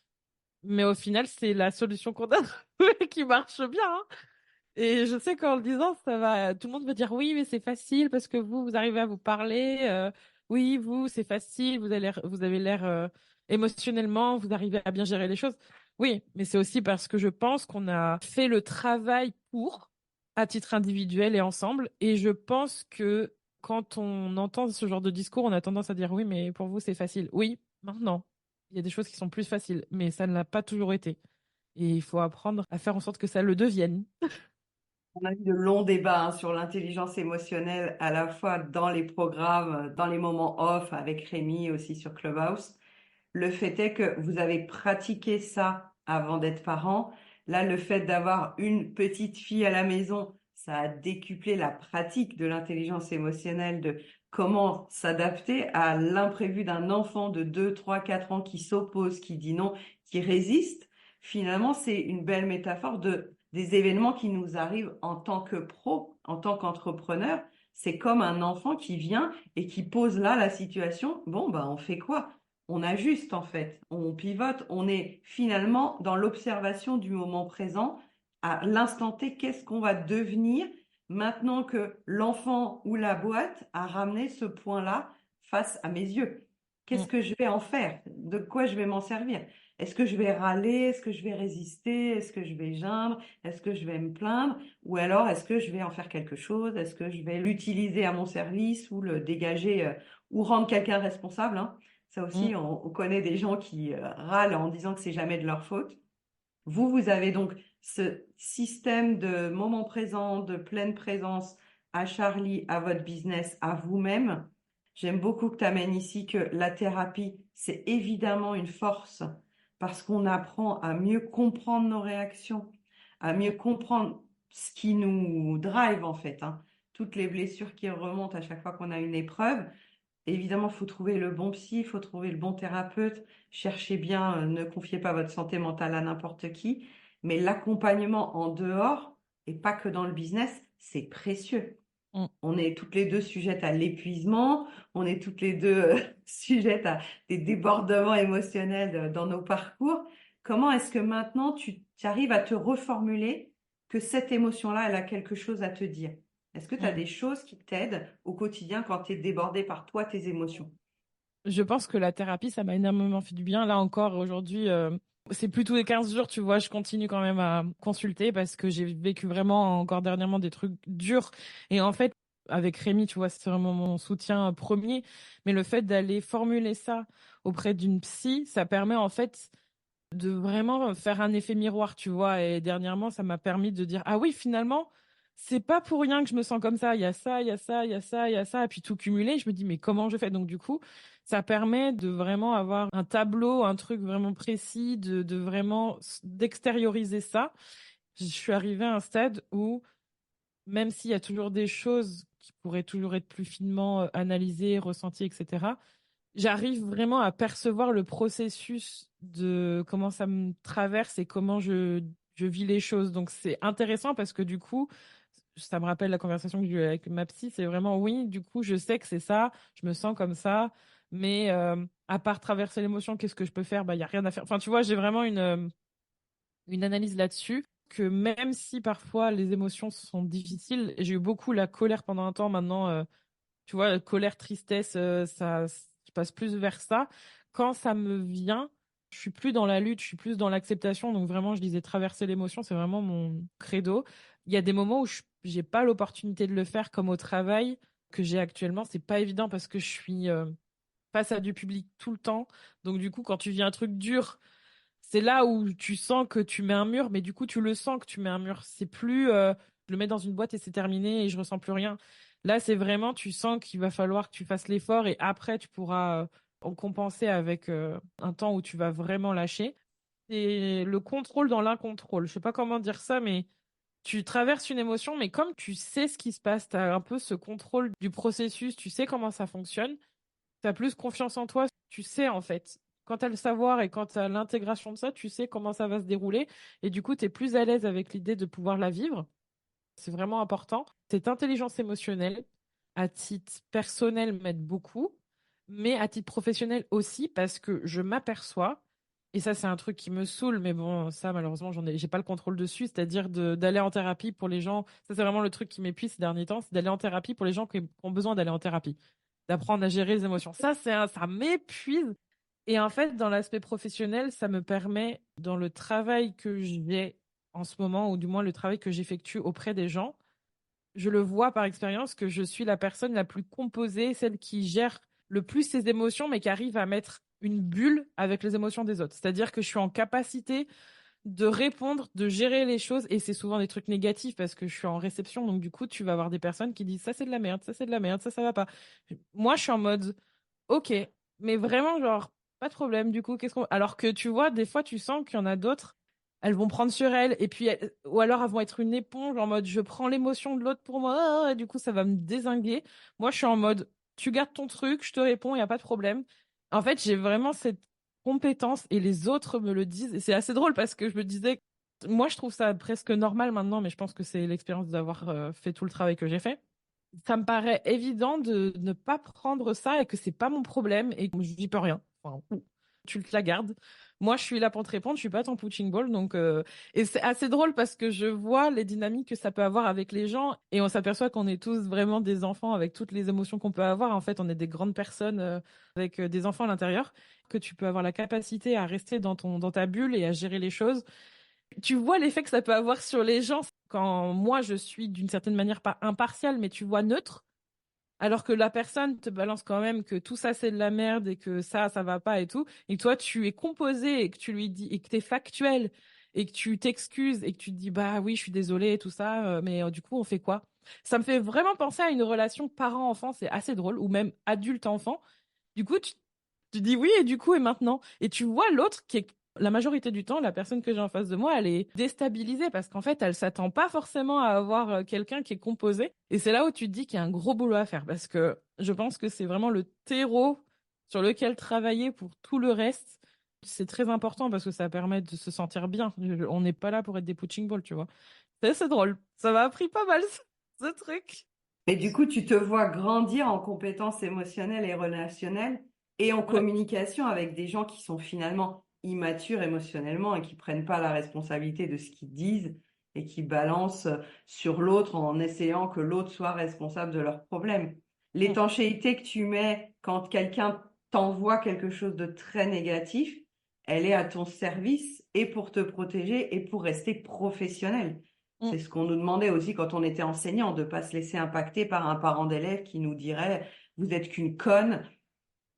[SPEAKER 3] Mais au final, c'est la solution qu'on a trouvée qui marche bien, hein. Et je sais qu'en le disant, ça va, tout le monde va dire oui, mais c'est facile parce que vous arrivez à vous parler. Oui, vous, c'est facile. Vous avez l'air émotionnellement, vous arrivez à bien gérer les choses. Oui, mais c'est aussi parce que je pense qu'on a fait le travail pour, à titre individuel et ensemble. Et je pense que quand on entend ce genre de discours, on a tendance à dire oui, mais pour vous, c'est facile. Oui, maintenant, il y a des choses qui sont plus faciles, mais ça ne l'a pas toujours été. Et il faut apprendre à faire en sorte que ça le devienne.
[SPEAKER 2] On a eu de longs débats hein, sur l'intelligence émotionnelle, à la fois dans les programmes, dans les moments off, avec Rémi aussi sur Clubhouse. Le fait est que vous avez pratiqué ça avant d'être parent. Là, le fait d'avoir une petite fille à la maison, ça a décuplé la pratique de l'intelligence émotionnelle, de comment s'adapter à l'imprévu d'un enfant de 2, 3, 4 ans qui s'oppose, qui dit non, qui résiste. Finalement, c'est une belle métaphore des événements qui nous arrivent en tant que pro, en tant qu'entrepreneur. C'est comme un enfant qui vient et qui pose là la situation. Bon, bah, on fait quoi? On ajuste en fait, on pivote, on est finalement dans l'observation du moment présent, à l'instant T, qu'est-ce qu'on va devenir maintenant que l'enfant ou la boîte a ramené ce point-là face à mes yeux. Qu'est-ce
[SPEAKER 3] Mm.
[SPEAKER 2] que je vais en faire? De quoi je vais m'en servir? Est-ce que je vais râler? Est-ce que je vais résister? Est-ce que je vais geindre? Est-ce que je vais me plaindre? Ou alors est-ce que je vais en faire quelque chose? Est-ce que je vais l'utiliser à mon service ou le dégager ou rendre quelqu'un responsable, hein? Ça
[SPEAKER 3] Mm.
[SPEAKER 2] aussi, on connaît des gens qui râlent en disant que c'est jamais de leur faute. Vous avez donc ce système de moment présent, de pleine présence à Charlie, à votre business, à vous-même. J'aime beaucoup que tu amènes ici que la thérapie, c'est évidemment une force parce qu'on apprend à mieux comprendre nos réactions, à mieux comprendre ce qui nous drive en fait, hein. Toutes les blessures qui remontent à chaque fois qu'on a une épreuve. Évidemment, il faut trouver le bon psy, il faut trouver le bon thérapeute. Cherchez bien, ne confiez pas votre santé mentale à n'importe qui. Mais l'accompagnement en dehors, et pas que dans le business, c'est précieux.
[SPEAKER 3] Mm.
[SPEAKER 2] On est toutes les deux sujettes à l'épuisement, on est toutes les deux sujettes à des débordements émotionnels dans nos parcours. Comment est-ce que maintenant tu arrives à te reformuler que cette émotion-là, elle a quelque chose à te dire? Est-ce que tu as
[SPEAKER 3] Mm.
[SPEAKER 2] des choses qui t'aident au quotidien quand tu es débordé par toi, tes émotions?
[SPEAKER 3] Je pense que la thérapie, ça m'a énormément fait du bien. Là encore, aujourd'hui, c'est plus tous les 15 jours, tu vois, je continue quand même à consulter parce que j'ai vécu vraiment encore dernièrement des trucs durs. Et en fait, avec Rémi, tu vois, c'est vraiment mon soutien premier. Mais le fait d'aller formuler ça auprès d'une psy, ça permet en fait de vraiment faire un effet miroir, tu vois. Et dernièrement, ça m'a permis de dire, ah oui, finalement, c'est pas pour rien que je me sens comme ça. Il y a ça, il y a ça, il y a ça, il y a ça. Et puis tout cumulé, je me dis, mais comment je fais? Donc du coup, ça permet de vraiment avoir un tableau, un truc vraiment précis, de vraiment d'extérioriser ça. Je suis arrivée à un stade où, même s'il y a toujours des choses qui pourraient toujours être plus finement analysées, ressenties, etc. J'arrive vraiment à percevoir le processus de comment ça me traverse et comment je vis les choses. Donc c'est intéressant parce que du coup, ça me rappelle la conversation que j'ai eue avec ma psy. C'est vraiment oui, du coup, je sais que c'est ça, je me sens comme ça, mais à part traverser l'émotion, qu'est-ce que je peux faire? Bah, il y a rien à faire. Enfin, tu vois, j'ai vraiment une analyse là-dessus que même si parfois les émotions sont difficiles, j'ai eu beaucoup la colère pendant un temps. Maintenant, tu vois, colère, tristesse, je passe plus vers ça. Quand ça me vient, je suis plus dans la lutte, je suis plus dans l'acceptation. Donc vraiment, je disais traverser l'émotion, c'est vraiment mon credo. Il y a des moments où j'ai pas l'opportunité de le faire, comme au travail que j'ai actuellement. C'est pas évident parce que je suis face à du public tout le temps. Donc du coup, quand tu vis un truc dur, c'est là où tu sens que tu mets un mur, mais du coup, tu le sens que tu mets un mur. C'est plus, je le mets dans une boîte et c'est terminé et je ressens plus rien. Là, c'est vraiment, tu sens qu'il va falloir que tu fasses l'effort et après, tu pourras en compenser avec un temps où tu vas vraiment lâcher. Et le contrôle dans l'incontrôle. Je sais pas comment dire ça, mais tu traverses une émotion, mais comme tu sais ce qui se passe, tu as un peu ce contrôle du processus, tu sais comment ça fonctionne, tu as plus confiance en toi, tu sais en fait. Quand tu as le savoir et quand tu as l'intégration de ça, tu sais comment ça va se dérouler et du coup, tu es plus à l'aise avec l'idée de pouvoir la vivre. C'est vraiment important. Cette intelligence émotionnelle, à titre personnel, m'aide beaucoup, mais à titre professionnel aussi parce que je m'aperçois, et ça c'est un truc qui me saoule, mais bon, ça malheureusement, j'ai pas le contrôle dessus, c'est-à-dire d'aller en thérapie pour les gens. Ça c'est vraiment le truc qui m'épuise ces derniers temps, c'est d'aller en thérapie pour les gens qui ont besoin d'aller en thérapie, d'apprendre à gérer les émotions. Ça m'épuise. Et en fait, dans l'aspect professionnel, ça me permet, dans le travail que j'ai en ce moment, ou du moins le travail que j'effectue auprès des gens, je le vois par expérience que je suis la personne la plus composée, celle qui gère le plus ses émotions, mais qui arrive à mettre une bulle avec les émotions des autres. C'est-à-dire que je suis en capacité de répondre, de gérer les choses, et c'est souvent des trucs négatifs parce que je suis en réception, donc du coup, tu vas avoir des personnes qui disent ça c'est de la merde, ça c'est de la merde, ça va pas. Moi, je suis en mode ok, mais vraiment, genre, pas de problème, du coup, qu'est-ce qu'on. Alors que tu vois, des fois, tu sens qu'il y en a d'autres, elles vont prendre sur elles, et puis, ou alors elles vont être une éponge, en mode, je prends l'émotion de l'autre pour moi, et du coup, ça va me dézinguer. Moi, je suis en mode, tu gardes ton truc, je te réponds, il n'y a pas de problème. En fait, j'ai vraiment cette compétence, et les autres me le disent, et c'est assez drôle parce que je me disais, moi, je trouve ça presque normal maintenant, mais je pense que c'est l'expérience d'avoir fait tout le travail que j'ai fait. Ça me paraît évident de ne pas prendre ça et que c'est pas mon problème et que j'y peux rien. Enfin, tu te la gardes. Moi, je suis là pour te répondre, je suis pas ton punching ball. Donc, et c'est assez drôle parce que je vois les dynamiques que ça peut avoir avec les gens et on s'aperçoit qu'on est tous vraiment des enfants avec toutes les émotions qu'on peut avoir. En fait, on est des grandes personnes avec des enfants à l'intérieur, que tu peux avoir la capacité à rester dans ta bulle et à gérer les choses. Tu vois l'effet que ça peut avoir sur les gens quand moi je suis d'une certaine manière pas impartiale, mais tu vois neutre, alors que la personne te balance quand même que tout ça c'est de la merde et que ça va pas et tout, et que toi tu es composé et que tu lui dis et que t'es factuel et que tu t'excuses et que tu te dis bah oui je suis désolée et tout ça, mais du coup on fait quoi? Ça me fait vraiment penser à une relation parent-enfant, c'est assez drôle, ou même adulte-enfant. Du coup, tu dis oui, et du coup, et maintenant? Et tu vois l'autre qui est, la majorité du temps, la personne que j'ai en face de moi, elle est déstabilisée parce qu'en fait, elle s'attend pas forcément à avoir quelqu'un qui est composé. Et c'est là où tu te dis qu'il y a un gros boulot à faire parce que je pense que c'est vraiment le terreau sur lequel travailler pour tout le reste. C'est très important parce que ça permet de se sentir bien. On n'est pas là pour être des punching balls, tu vois. C'est drôle. Ça m'a appris pas mal, ce truc.
[SPEAKER 2] Et du coup, tu te vois grandir en compétences émotionnelles et relationnelles et en
[SPEAKER 3] Ouais.
[SPEAKER 2] communication avec des gens qui sont finalement immatures émotionnellement et qui prennent pas la responsabilité de ce qu'ils disent et qui balancent sur l'autre en essayant que l'autre soit responsable de leurs problèmes.
[SPEAKER 3] Mm.
[SPEAKER 2] L'étanchéité que tu mets quand quelqu'un t'envoie quelque chose de très négatif, elle est à ton service et pour te protéger et pour rester professionnel.
[SPEAKER 3] Mm.
[SPEAKER 2] C'est ce qu'on nous demandait aussi quand on était enseignant, de ne pas se laisser impacter par un parent d'élève qui nous dirait vous êtes qu'une conne.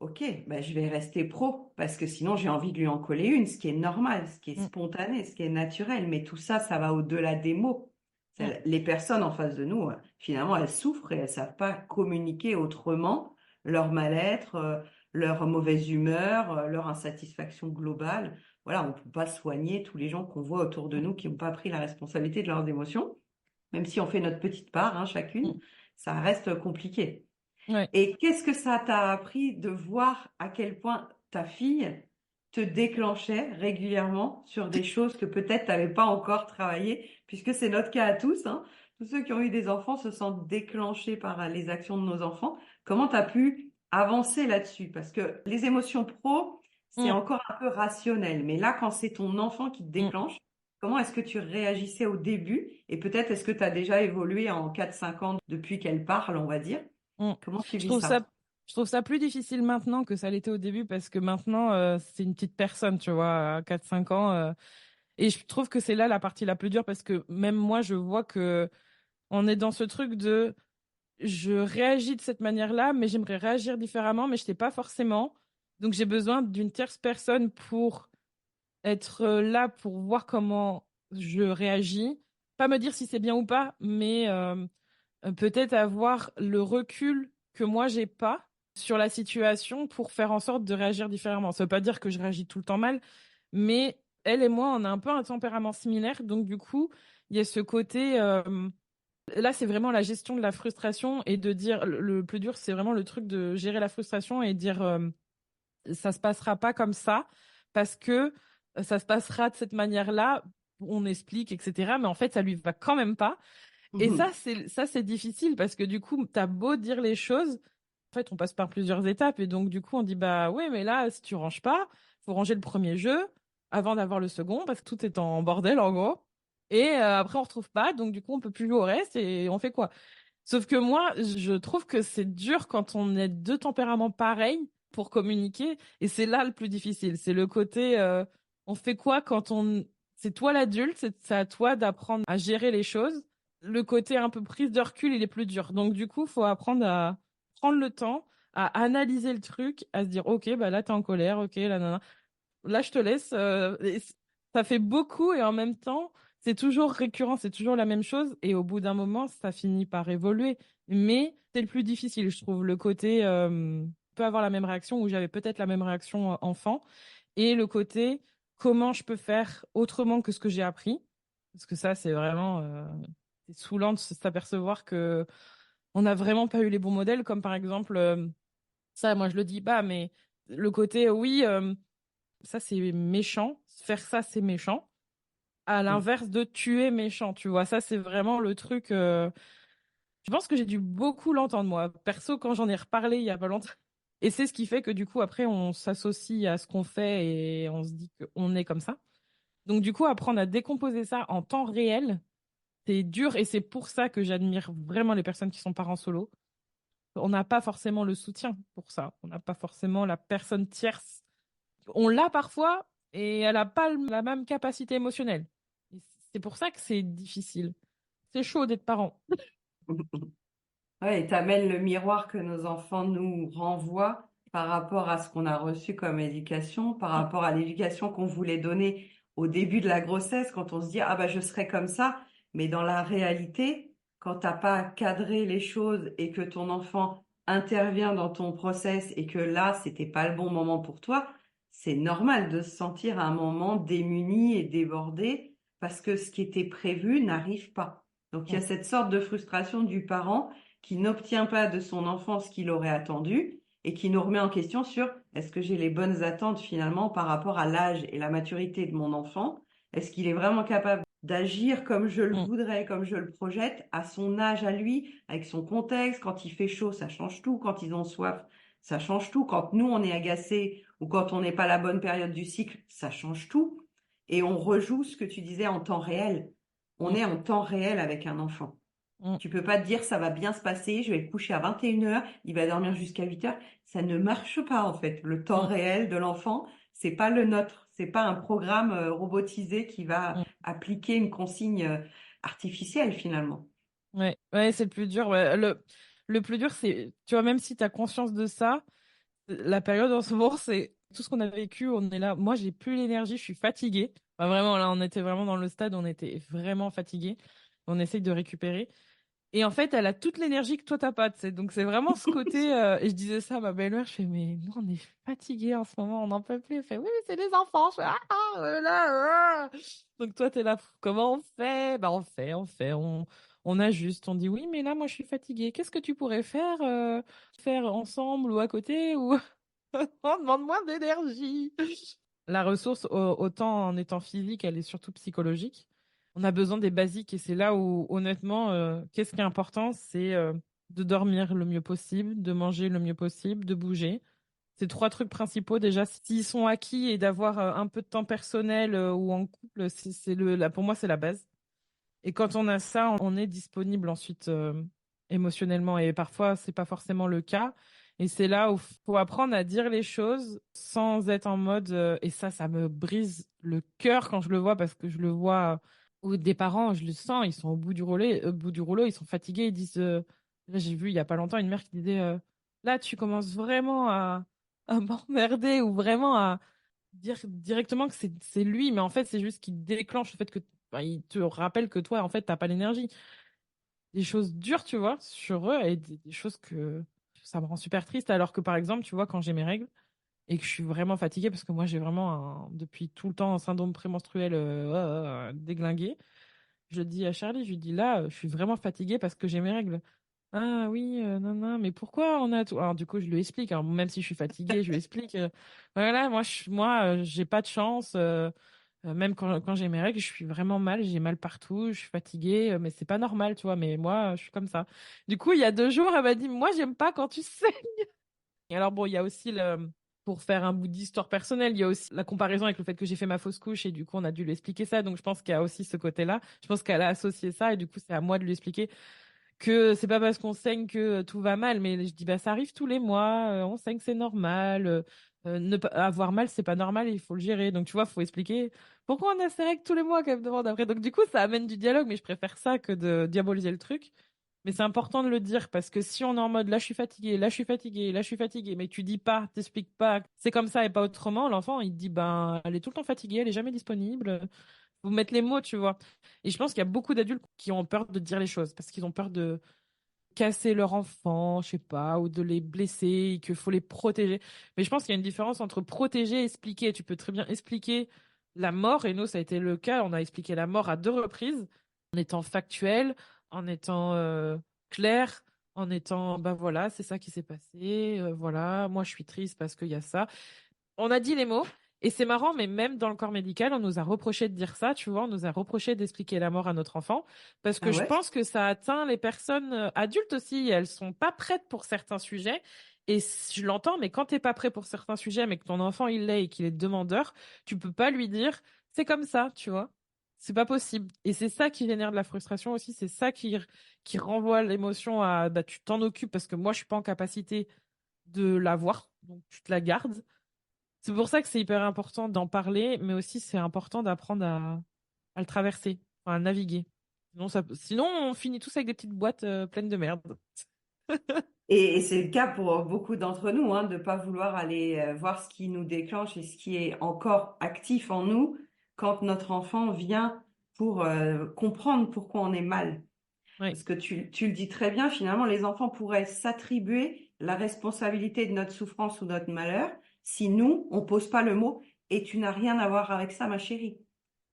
[SPEAKER 2] Ok, ben je vais rester pro parce que sinon j'ai envie de lui en coller une, ce qui est normal, ce qui est
[SPEAKER 3] Mm.
[SPEAKER 2] spontané, ce qui est naturel. Mais tout ça, ça va au-delà des mots.
[SPEAKER 3] Mm.
[SPEAKER 2] Les personnes en face de nous, finalement, elles souffrent et elles savent pas communiquer autrement leur mal-être, leur mauvaise humeur, leur insatisfaction globale. Voilà, on ne peut pas soigner tous les gens qu'on voit autour de nous qui n'ont pas pris la responsabilité de leurs émotions, même si on fait notre petite part, hein, chacune.
[SPEAKER 3] Mm.
[SPEAKER 2] ça reste compliqué.
[SPEAKER 3] Ouais.
[SPEAKER 2] Et qu'est-ce que ça t'a appris de voir à quel point ta fille te déclenchait régulièrement sur des choses que peut-être tu n'avais pas encore travaillé, puisque c'est notre cas à tous, hein. Tous ceux qui ont eu des enfants se sentent déclenchés par les actions de nos enfants. Comment tu as pu avancer là-dessus? Parce que les émotions pro, c'est
[SPEAKER 3] Mm,
[SPEAKER 2] encore un peu rationnel. Mais là, quand c'est ton enfant qui te
[SPEAKER 3] mm,
[SPEAKER 2] déclenche, comment est-ce que tu réagissais au début? Et peut-être est-ce que tu as déjà évolué en 4-5 ans depuis qu'elle parle, on va dire?
[SPEAKER 3] mm.
[SPEAKER 2] Comment tu
[SPEAKER 3] Je
[SPEAKER 2] vis
[SPEAKER 3] trouve ça,
[SPEAKER 2] ça?
[SPEAKER 3] je trouve ça plus difficile maintenant que ça l'était au début parce que maintenant, c'est une petite personne, tu vois, à 4-5 ans. Et je trouve que c'est là la partie la plus dure parce que même moi, je vois que on est dans ce truc de je réagis de cette manière-là, mais j'aimerais réagir différemment, mais je sais pas forcément. Donc j'ai besoin d'une tierce personne pour être là pour voir comment je réagis. Pas me dire si c'est bien ou pas, mais peut-être avoir le recul que moi j'ai pas sur la situation pour faire en sorte de réagir différemment. Ça veut pas dire que je réagis tout le temps mal, mais elle et moi, on a un peu un tempérament similaire, donc du coup, il y a ce côté. Là, c'est vraiment la gestion de la frustration et de dire le plus dur, c'est vraiment le truc de gérer la frustration et dire ça se passera pas comme ça parce que ça se passera de cette manière-là. On explique, etc. Mais en fait, ça lui va quand même pas. Et ça, c'est difficile parce que du coup, t'as beau dire les choses, en fait, on passe par plusieurs étapes et donc du coup, on dit bah ouais, mais là, si tu ranges pas, faut ranger le premier jeu avant d'avoir le second parce que tout est en bordel en gros. Et après, on retrouve pas, donc du coup, on peut plus jouer au reste et on fait quoi? Sauf que moi, je trouve que c'est dur quand on est deux tempéraments pareils pour communiquer et c'est là le plus difficile. C'est le côté, on fait quoi quand on, c'est toi l'adulte, c'est à toi d'apprendre à gérer les choses. Le côté un peu prise de recul, il est plus dur. Donc du coup, faut apprendre à prendre le temps, à analyser le truc, à se dire, ok, bah là t'es en colère, ok, là, non, là, je te laisse. Ça fait beaucoup et en même temps, c'est toujours récurrent, c'est toujours la même chose. Et au bout d'un moment, ça finit par évoluer. Mais c'est le plus difficile, je trouve. Le côté peut avoir la même réaction ou j'avais peut-être la même réaction enfant. Et le côté comment je peux faire autrement que ce que j'ai appris. Parce que ça, c'est vraiment c'est saoulant de s'apercevoir que on n'a vraiment pas eu les bons modèles. Comme par exemple, ça, moi, je le dis pas, mais le côté oui. Ça c'est méchant, faire ça c'est méchant, à l'inverse de tuer méchant, tu vois, ça c'est vraiment le truc, je pense que j'ai dû beaucoup l'entendre moi, perso quand j'en ai reparlé il y a pas longtemps, et c'est ce qui fait que du coup après on s'associe à ce qu'on fait et on se dit qu'on est comme ça, donc du coup apprendre à décomposer ça en temps réel, c'est dur et c'est pour ça que j'admire vraiment les personnes qui sont parents solo. On n'a pas forcément le soutien pour ça, on n'a pas forcément la personne tierce. On l'a parfois et elle n'a pas la même capacité émotionnelle. Et c'est pour ça que c'est difficile. C'est chaud d'être parent.
[SPEAKER 2] Ouais, et t'amènes le miroir que nos enfants nous renvoient par rapport à ce qu'on a reçu comme éducation, par
[SPEAKER 3] Mm,
[SPEAKER 2] rapport à l'éducation qu'on voulait donner au début de la grossesse, quand on se dit, ah bah je serai comme ça, mais dans la réalité, quand t'as pas cadré les choses et que ton enfant intervient dans ton process et que là, c'était pas le bon moment pour toi, c'est normal de se sentir à un moment démuni et débordé parce que ce qui était prévu n'arrive pas. Donc il y a
[SPEAKER 3] mm,
[SPEAKER 2] cette sorte de frustration du parent qui n'obtient pas de son enfant ce qu'il aurait attendu et qui nous remet en question sur est-ce que j'ai les bonnes attentes finalement par rapport à l'âge et la maturité de mon enfant? Est-ce qu'il est vraiment capable d'agir comme je le
[SPEAKER 3] mm.
[SPEAKER 2] voudrais, comme je le projette, à son âge à lui, avec son contexte? Quand il fait chaud, ça change tout. Quand ils ont soif, ça change tout. Quand nous, on est agacés ou quand on n'est pas à la bonne période du cycle, ça change tout. Et on rejoue ce que tu disais en temps réel. On
[SPEAKER 3] Mm,
[SPEAKER 2] est en temps réel avec un enfant.
[SPEAKER 3] mm,
[SPEAKER 2] Tu peux pas te dire ça va bien se passer, je vais le coucher à 21h, il va dormir jusqu'à 8h. Ça ne marche pas en fait. Le temps
[SPEAKER 3] mm,
[SPEAKER 2] réel de l'enfant, c'est pas le nôtre. C'est pas un programme robotisé qui va
[SPEAKER 3] mm.
[SPEAKER 2] appliquer une consigne artificielle finalement.
[SPEAKER 3] Ouais, ouais, c'est le plus dur. Ouais. Le plus dur, c'est, tu vois, même si tu as conscience de ça, la période en ce moment, c'est tout ce qu'on a vécu, on est là. Moi, j'ai plus l'énergie, je suis fatiguée. Enfin, vraiment, là, on était vraiment dans le stade, on était vraiment fatigués. On essaye de récupérer. Et en fait, elle a toute l'énergie que toi, t'as pas, tu sais. Donc, c'est vraiment ce côté. Et je disais ça à ma belle-mère, je fais, mais nous, on est fatigués en ce moment, on n'en peut plus. Elle fait, oui, mais c'est les enfants. Je fais, là. Donc, toi, t'es là, comment on fait? Bah, on fait. On ajuste, on dit oui, mais là, moi, je suis fatiguée. Qu'est-ce que tu pourrais faire ensemble ou à côté ou on demande moins d'énergie. La ressource, autant en étant physique, elle est surtout psychologique. On a besoin des basiques et c'est là où, honnêtement, qu'est-ce qui est important, c'est de dormir le mieux possible, de manger le mieux possible, de bouger. Ces trois trucs principaux, déjà, s'ils sont acquis et d'avoir un peu de temps personnel ou en couple, pour moi, c'est la base. Et quand on a ça, on est disponible ensuite émotionnellement. Et parfois, c'est pas forcément le cas. Et c'est là où faut apprendre à dire les choses sans être en mode. Et ça me brise le cœur quand je le vois parce que je le vois ou des parents, je le sens, ils sont au bout du rouleau, ils sont fatigués, ils disent. Là, j'ai vu il y a pas longtemps une mère qui disait là, tu commences vraiment à m'emmerder ou vraiment à dire directement que c'est lui, mais en fait, c'est juste qu'il déclenche le fait que enfin, il te rappelle que toi, en fait, t'as pas l'énergie. Des choses dures, tu vois, sur eux et des choses que ça me rend super triste. Alors que par exemple, tu vois, quand j'ai mes règles et que je suis vraiment fatiguée, parce que moi, j'ai vraiment depuis tout le temps un syndrome prémenstruel déglingué, je dis à Charlie, je lui dis là, je suis vraiment fatiguée parce que j'ai mes règles. Ah oui, non, non, mais pourquoi on a tout? Alors du coup, je lui explique. Alors même si je suis fatiguée, je lui explique. Voilà, j'ai pas de chance. Même quand j'ai mes règles, je suis vraiment mal. J'ai mal partout, je suis fatiguée, mais c'est pas normal, tu vois. Mais moi, je suis comme ça. Du coup, il y a 2 jours, elle m'a dit, moi, j'aime pas quand tu saignes. Et alors bon, il y a aussi pour faire un bout d'histoire personnelle, il y a aussi la comparaison avec le fait que j'ai fait ma fausse couche et du coup, on a dû lui expliquer ça. Donc je pense qu'il y a aussi ce côté-là. Je pense qu'elle a associé ça et du coup, c'est à moi de lui expliquer que c'est pas parce qu'on saigne que tout va mal, mais je dis bah ça arrive tous les mois, on saigne c'est normal, ne pas avoir mal c'est pas normal, il faut le gérer. Donc tu vois, faut expliquer pourquoi on a ces règles tous les mois qu'elle me demande après. Donc du coup, ça amène du dialogue, mais je préfère ça que de diaboliser le truc. Mais c'est important de le dire parce que si on est en mode là je suis fatiguée, là je suis fatiguée, là je suis fatiguée, mais tu dis pas, t'expliques pas, c'est comme ça et pas autrement, l'enfant il te dit ben elle est tout le temps fatiguée, elle est jamais disponible. Vous mettre les mots, tu vois. Et je pense qu'il y a beaucoup d'adultes qui ont peur de dire les choses parce qu'ils ont peur de casser leur enfant, je sais pas, ou de les blesser, et qu'il faut les protéger. Mais je pense qu'il y a une différence entre protéger et expliquer. Tu peux très bien expliquer la mort, et nous, ça a été le cas. On a expliqué la mort à 2 reprises, en étant factuel, en étant clair, en étant, bah voilà, c'est ça qui s'est passé, voilà, moi je suis triste parce qu'il y a ça. On a dit les mots. Et c'est marrant, mais même dans le corps médical, on nous a reproché de dire ça, tu vois, on nous a reproché d'expliquer la mort à notre enfant, parce que
[SPEAKER 2] Ah
[SPEAKER 3] je
[SPEAKER 2] ouais?
[SPEAKER 3] pense que ça atteint les personnes adultes aussi, elles sont pas prêtes pour certains sujets, et je l'entends, mais quand t'es pas prêt pour certains sujets, mais que ton enfant il l'est et qu'il est demandeur, tu peux pas lui dire, c'est comme ça, tu vois. C'est pas possible. Et c'est ça qui génère de la frustration aussi, c'est ça qui renvoie l'émotion à, bah, tu t'en occupes parce que moi je suis pas en capacité de l'avoir, donc tu te la gardes. C'est pour ça que c'est hyper important d'en parler, mais aussi c'est important d'apprendre à le traverser, enfin, à naviguer. Sinon, on finit tous avec des petites boîtes pleines de merde.
[SPEAKER 2] Et c'est le cas pour beaucoup d'entre nous, hein, de ne pas vouloir aller voir ce qui nous déclenche et ce qui est encore actif en nous quand notre enfant vient pour comprendre pourquoi on est mal.
[SPEAKER 3] Oui,
[SPEAKER 2] Parce que tu le dis très bien, finalement, les enfants pourraient s'attribuer la responsabilité de notre souffrance ou notre malheur si nous, on pose pas le mot et tu n'as rien à voir avec ça, ma chérie.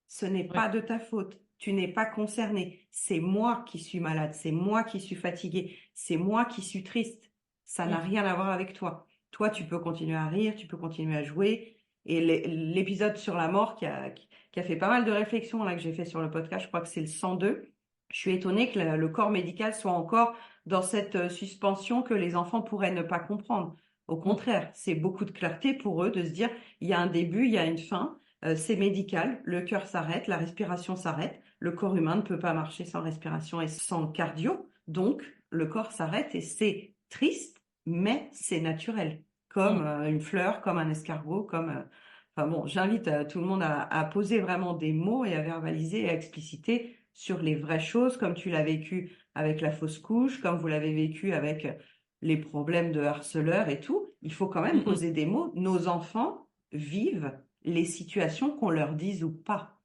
[SPEAKER 2] Ce n'est
[SPEAKER 3] oui,
[SPEAKER 2] pas de ta faute. Tu n'es pas concerné. C'est moi qui suis malade. C'est moi qui suis fatiguée. C'est moi qui suis triste. Ça n'a
[SPEAKER 3] mm,
[SPEAKER 2] rien à voir avec toi. Toi, tu peux continuer à rire, tu peux continuer à jouer. Et l'épisode sur la mort qui a fait pas mal de réflexions là que j'ai fait sur le podcast, je crois que c'est le 102. Je suis étonnée que le corps médical soit encore dans cette suspension que les enfants pourraient ne pas comprendre. Au
[SPEAKER 3] mm,
[SPEAKER 2] contraire, c'est beaucoup de clarté pour eux de se dire, il y a un début, il y a une fin. C'est médical, le cœur s'arrête, la respiration s'arrête, le corps humain ne peut pas marcher sans respiration et sans cardio, donc le corps s'arrête et c'est triste, mais c'est naturel, comme
[SPEAKER 3] mm.
[SPEAKER 2] une fleur, comme un escargot, enfin bon, j'invite tout le monde à poser vraiment des mots et à verbaliser et à expliciter sur les vraies choses, comme tu l'as vécu avec la fausse couche, comme vous l'avez vécu avec les problèmes de harceleurs et tout. Il faut quand même
[SPEAKER 3] Mm, mm.
[SPEAKER 2] poser des mots. Nos enfants vivent les situations qu'on leur dise ou pas.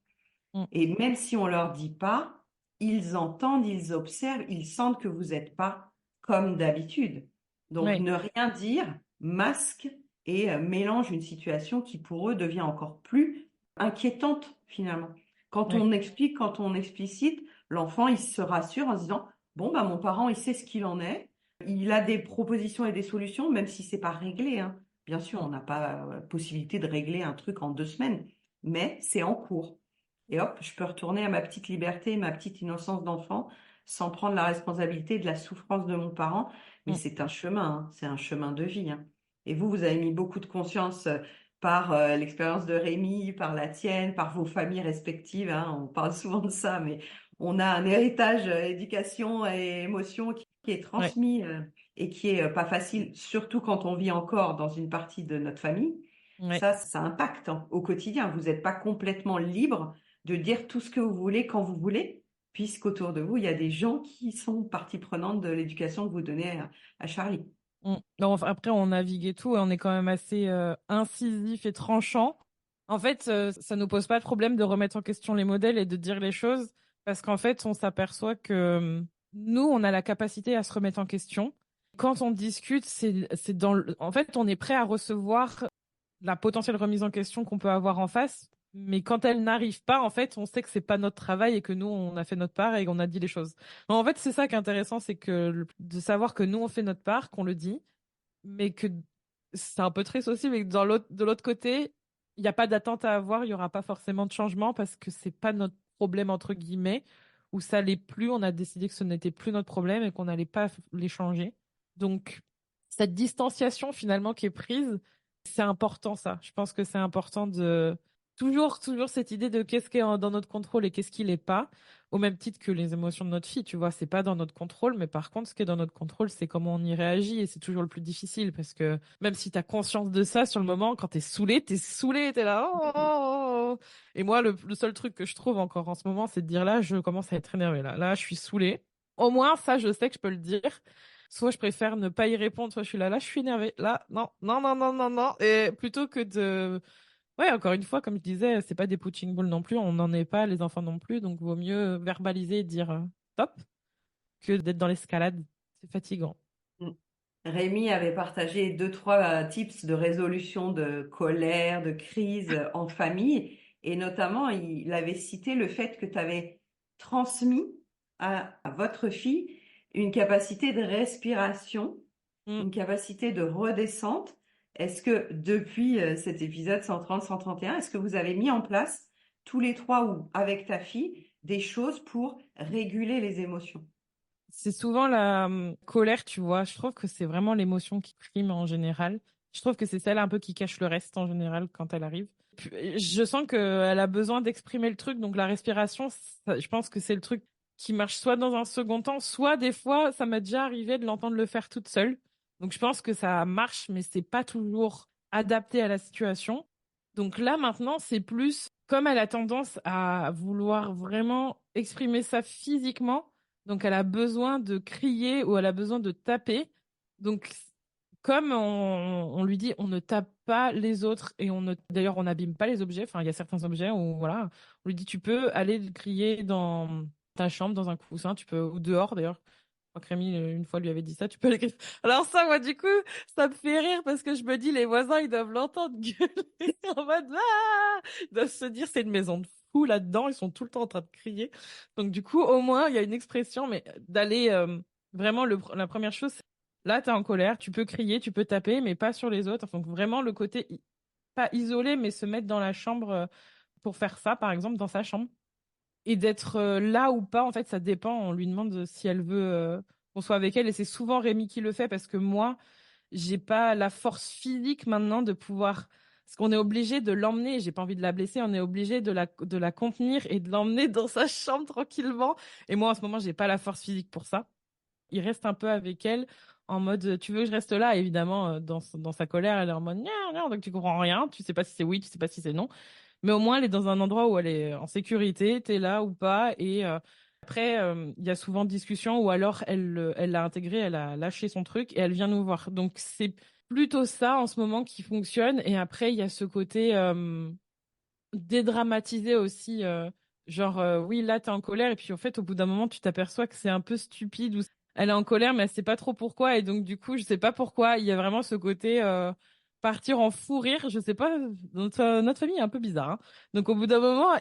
[SPEAKER 3] Mm.
[SPEAKER 2] Et même si on leur dit pas, ils entendent, ils observent, ils sentent que vous n'êtes pas comme d'habitude. Donc
[SPEAKER 3] Oui,
[SPEAKER 2] ne rien dire, masque et mélange une situation qui pour eux devient encore plus inquiétante finalement. Quand
[SPEAKER 3] oui,
[SPEAKER 2] on explique, quand on explicite, l'enfant, il se rassure en se disant, bon, bah, mon parent, il sait ce qu'il en est. Il a des propositions et des solutions, même si c'est pas réglé, hein. Bien sûr, on n'a pas possibilité de régler un truc en 2 semaines, mais c'est en cours. Et hop, je peux retourner à ma petite liberté, ma petite innocence d'enfant, sans prendre la responsabilité de la souffrance de mon parent. Mais c'est un chemin, hein, c'est un chemin de vie, hein. Et vous avez mis beaucoup de conscience par l'expérience de Rémi, par la tienne, par vos familles respectives, hein. On parle souvent de ça, mais on a un héritage éducation et émotion qui est
[SPEAKER 3] Ouais.
[SPEAKER 2] transmis et qui est pas facile, surtout quand on vit encore dans une partie de notre famille.
[SPEAKER 3] Ouais.
[SPEAKER 2] Ça impacte au quotidien. Vous n'êtes pas complètement libre de dire tout ce que vous voulez quand vous voulez, puisqu'autour de vous, il y a des gens qui sont partie prenante de l'éducation que vous donnez à Charlie.
[SPEAKER 3] Non, enfin, après, on navigue et tout, et on est quand même assez incisif et tranchant. En fait, ça nous pose pas de problème de remettre en question les modèles et de dire les choses, parce qu'en fait, on s'aperçoit que nous, on a la capacité à se remettre en question. Quand on discute, c'est en fait, on est prêt à recevoir la potentielle remise en question qu'on peut avoir en face, mais quand elle n'arrive pas, en fait, on sait que c'est pas notre travail et que nous, on a fait notre part et qu'on a dit les choses. En fait, c'est ça qui est intéressant, c'est que de savoir que nous, on fait notre part, qu'on le dit, mais que c'est un peu triste aussi, mais que de l'autre côté, il n'y a pas d'attente à avoir, il y aura pas forcément de changement parce que c'est pas notre problème, entre guillemets, ou ça l'est plus, on a décidé que ce n'était plus notre problème et qu'on n'allait pas les changer. Donc, cette distanciation finalement qui est prise, c'est important ça. Je pense que c'est important de toujours cette idée de qu'est-ce qui est dans notre contrôle et qu'est-ce qui l'est pas, au même titre que les émotions de notre fille, tu vois, c'est pas dans notre contrôle, mais par contre, ce qui est dans notre contrôle, c'est comment on y réagit et c'est toujours le plus difficile parce que même si tu as conscience de ça sur le moment, quand t'es saoulé, t'es là. Oh, oh, oh, oh. Et moi, le seul truc que je trouve encore en ce moment, c'est de dire là, je commence à être énervée là, je suis saoulée. Au moins, ça, je sais que je peux le dire. Soit je préfère ne pas y répondre, soit je suis là, je suis énervée. Là, non, non, non, non, non, non. Et plutôt que de ouais, encore une fois, comme je disais, c'est pas des punching balls non plus, on n'en est pas, les enfants non plus, donc vaut mieux verbaliser et dire stop que d'être dans l'escalade. C'est fatigant.
[SPEAKER 2] Mm. Rémi avait partagé 2, 3 tips de résolution de colère, de crise en famille, et notamment, il avait cité le fait que tu avais transmis à votre fille une capacité de respiration,
[SPEAKER 3] Mm.
[SPEAKER 2] une capacité de redescente. Est-ce que depuis cet épisode 130-131, est-ce que vous avez mis en place tous les trois ou avec ta fille des choses pour réguler les émotions?
[SPEAKER 3] C'est souvent la colère, tu vois. Je trouve que c'est vraiment l'émotion qui prime en général. Je trouve que c'est celle un peu qui cache le reste en général quand elle arrive. Je sens qu'elle a besoin d'exprimer le truc, donc la respiration, je pense que c'est le truc qui marche soit dans un second temps, soit des fois, ça m'est déjà arrivé de l'entendre le faire toute seule. Donc je pense que ça marche, mais c'est pas toujours adapté à la situation. Donc là, maintenant, c'est plus comme elle a tendance à vouloir vraiment exprimer ça physiquement, donc elle a besoin de crier ou elle a besoin de taper. Donc comme on lui dit, on ne tape pas les autres et d'ailleurs, on n'abîme pas les objets. Enfin, il y a certains objets où, voilà, on lui dit, tu peux aller crier dans ta chambre, dans un coussin, tu peux, ou dehors d'ailleurs. Je crois que Rémi, une fois, lui avait dit ça, tu peux aller crier. Alors ça, moi, du coup, ça me fait rire parce que je me dis, les voisins, ils doivent l'entendre gueuler en mode, ah! Ils doivent se dire, c'est une maison de fous là-dedans, ils sont tout le temps en train de crier. Donc, du coup, au moins, il y a une expression, mais d'aller, vraiment, la première chose, là, t'es en colère, tu peux crier, tu peux taper, mais pas sur les autres. Donc vraiment le côté pas isolé, mais se mettre dans la chambre pour faire ça, par exemple, dans sa chambre. Et d'être là ou pas, en fait, ça dépend. On lui demande si elle veut qu'on soit avec elle. Et c'est souvent Rémi qui le fait parce que moi, j'ai pas la force physique maintenant de pouvoir. Parce qu'on est obligé de l'emmener, j'ai pas envie de la blesser, on est obligé de la contenir et de l'emmener dans sa chambre tranquillement. Et moi, en ce moment, j'ai pas la force physique pour ça. Il reste un peu avec elle en mode tu veux que je reste là, évidemment dans sa colère elle est en mode non non, donc tu comprends rien, tu sais pas si c'est oui, tu sais pas si c'est non, mais au moins elle est dans un endroit où elle est en sécurité, t'es là ou pas. Et après il y a souvent discussion ou alors elle l'a intégré, elle a lâché son truc et elle vient nous voir, donc c'est plutôt ça en ce moment qui fonctionne. Et après il y a ce côté dédramatiser aussi, genre oui là t'es en colère et puis en fait au bout d'un moment tu t'aperçois que c'est un peu stupide ou elle est en colère mais elle sait pas trop pourquoi et donc du coup je sais pas pourquoi il y a vraiment ce côté partir en fou rire, je sais pas, notre famille est un peu bizarre, hein. Donc au bout d'un moment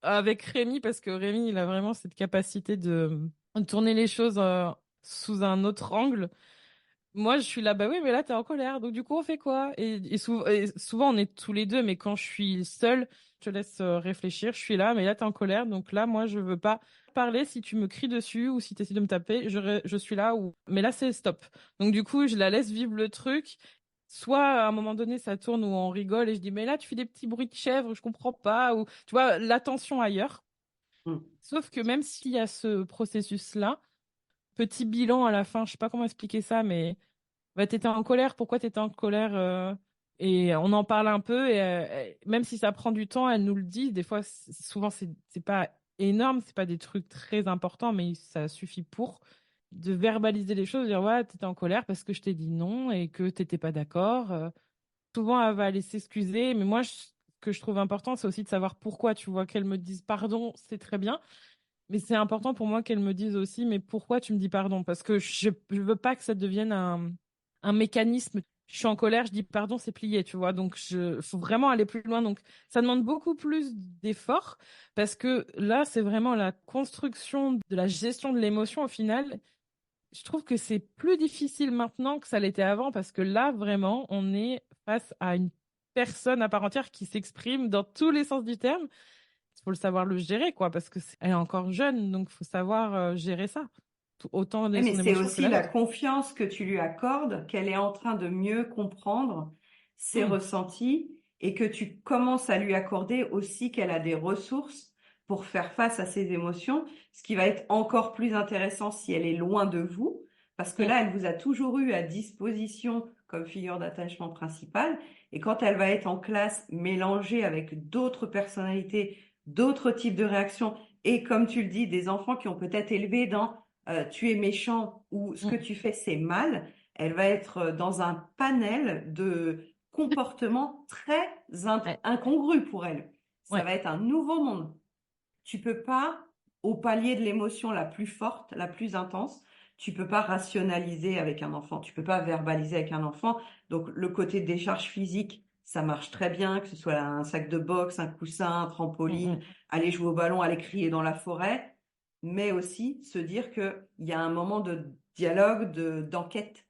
[SPEAKER 3] avec Rémi, parce que Rémi, il a vraiment cette capacité de tourner les choses sous un autre angle. Moi, je suis là, bah oui, mais là, t'es en colère. Donc, du coup, on fait quoi? Et souvent, on est tous les deux, mais quand je suis seule, je te laisse réfléchir. Je suis là, mais là, t'es en colère. Donc là, moi, je veux pas parler si tu me cries dessus ou si tu essaies de me taper. Je suis là ou, mais là, c'est stop. Donc, du coup, je la laisse vivre le truc. Soit à un moment donné, ça tourne où on rigole et je dis, mais là, tu fais des petits bruits de chèvre, je comprends pas. Ou, tu vois, l'attention ailleurs.
[SPEAKER 2] Mm.
[SPEAKER 3] Sauf que même s'il y a ce processus-là, petit bilan à la fin, je sais pas comment expliquer ça, mais bah, t'étais en colère, pourquoi t'étais en colère et on en parle un peu et même si ça prend du temps, elle nous le dit. Des fois, souvent c'est pas énorme, c'est pas des trucs très importants, mais ça suffit pour de verbaliser les choses, dire ouais, t'étais en colère parce que je t'ai dit non et que t'étais pas d'accord. Souvent, elle va aller s'excuser, mais moi, ce que je trouve important, c'est aussi de savoir pourquoi. Tu vois, qu'elle me dise pardon, c'est très bien. Mais c'est important pour moi qu'elle me dise aussi, mais pourquoi tu me dis pardon? Parce que je veux pas que ça devienne un mécanisme. Je suis en colère, je dis pardon, c'est plié, tu vois. Donc, faut vraiment aller plus loin. Donc, ça demande beaucoup plus d'efforts parce que là, c'est vraiment la construction de la gestion de l'émotion au final. Je trouve que c'est plus difficile maintenant que ça l'était avant parce que là, vraiment, on est face à une personne à part entière qui s'exprime dans tous les sens du terme. Il faut le savoir le gérer, quoi, parce que elle est encore jeune, donc il faut savoir gérer ça. Autant
[SPEAKER 2] Oui, mais
[SPEAKER 3] son
[SPEAKER 2] c'est
[SPEAKER 3] émotion que
[SPEAKER 2] aussi
[SPEAKER 3] la
[SPEAKER 2] la
[SPEAKER 3] nôtre.
[SPEAKER 2] confiance que tu lui accordes, qu'elle est en train de mieux comprendre ses
[SPEAKER 3] Hmm.
[SPEAKER 2] ressentis et que tu commences à lui accorder aussi qu'elle a des ressources pour faire face à ses émotions, ce qui va être encore plus intéressant si elle est loin de vous, parce que
[SPEAKER 3] Hmm.
[SPEAKER 2] là, elle vous a toujours eu à disposition comme figure d'attachement principale, et quand elle va être en classe mélangée avec d'autres personnalités, d'autres types de réactions, et comme tu le dis, des enfants qui ont peut-être élevé dans tu es méchant ou ce que
[SPEAKER 3] Hmm.
[SPEAKER 2] tu fais c'est mal, elle va être dans un panel de comportements très
[SPEAKER 3] Ouais,
[SPEAKER 2] incongrus pour elle. Ça
[SPEAKER 3] ouais,
[SPEAKER 2] va être un nouveau monde. Tu peux pas, au palier de l'émotion la plus forte, la plus intense, tu peux pas rationaliser avec un enfant, tu peux pas verbaliser avec un enfant. Donc le côté décharge physique, ça marche très bien, que ce soit un sac de boxe, un coussin, un
[SPEAKER 3] Hmm,
[SPEAKER 2] trampoline,
[SPEAKER 3] hmm.
[SPEAKER 2] aller jouer au ballon, aller crier dans la forêt, mais aussi se dire qu'il y a un moment de dialogue, d'enquête.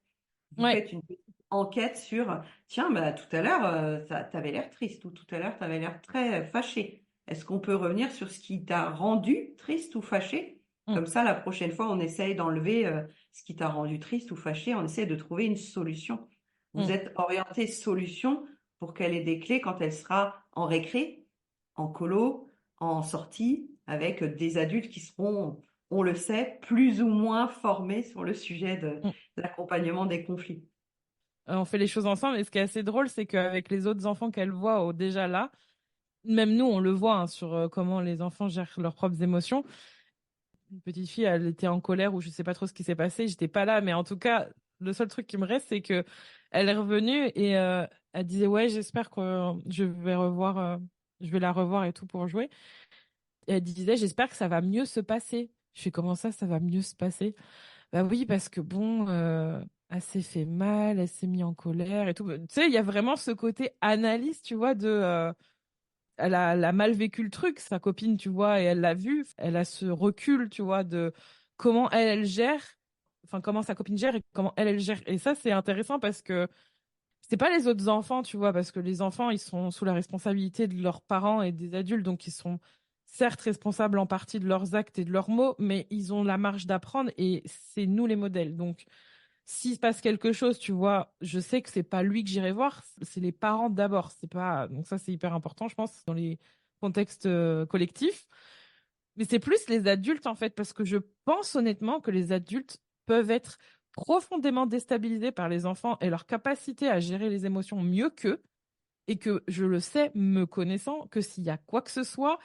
[SPEAKER 2] Vous
[SPEAKER 3] Ouais.
[SPEAKER 2] faites une petite enquête sur, tiens, bah, tout à l'heure, tu avais l'air triste ou tout à l'heure, tu avais l'air très fâché. Est-ce qu'on peut revenir sur ce qui t'a rendu triste ou fâché?
[SPEAKER 3] Hmm,
[SPEAKER 2] Comme ça, la prochaine fois, on essaye d'enlever ce qui t'a rendu triste ou fâché, on essaie de trouver une solution. Vous
[SPEAKER 3] hmm.
[SPEAKER 2] êtes orienté solution pour qu'elle ait des clés quand elle sera en récré, en colo, en sortie, avec des adultes qui seront, on le sait, plus ou moins formés sur le sujet de
[SPEAKER 3] Hmm.
[SPEAKER 2] l'accompagnement des conflits.
[SPEAKER 3] On fait les choses ensemble. Et ce qui est assez drôle, c'est qu'avec les autres enfants qu'elle voit déjà là, même nous, on le voit hein, sur comment les enfants gèrent leurs propres émotions. Une petite fille, elle était en colère ou je sais pas trop ce qui s'est passé. J'étais pas là, mais en tout cas, le seul truc qui me reste, c'est que elle est revenue et elle disait ouais, j'espère que je vais la revoir et tout pour jouer. Et elle disait j'espère que ça va mieux se passer. Je fais comment ça va mieux se passer? Bah oui, parce que bon, elle s'est fait mal, elle s'est mise en colère et tout. Tu sais, il y a vraiment ce côté analyse, tu vois, de elle a mal vécu le truc, sa copine, tu vois, et elle l'a vu. Elle a ce recul, tu vois, de comment elle gère, enfin, comment sa copine gère et comment elle gère. Et ça, c'est intéressant parce que c'est pas les autres enfants, tu vois, parce que les enfants, ils sont sous la responsabilité de leurs parents et des adultes, donc ils sont certes responsables en partie de leurs actes et de leurs mots, mais ils ont la marge d'apprendre et c'est nous les modèles. Donc, s'il se passe quelque chose, tu vois, je sais que c'est pas lui que j'irai voir, c'est les parents d'abord. C'est pas donc ça c'est hyper important, je pense, dans les contextes collectifs. Mais c'est plus les adultes en fait, parce que je pense honnêtement que les adultes peuvent être profondément déstabilisés par les enfants et leur capacité à gérer les émotions mieux qu'eux, et que je le sais, me connaissant, que s'il y a quoi que ce soit,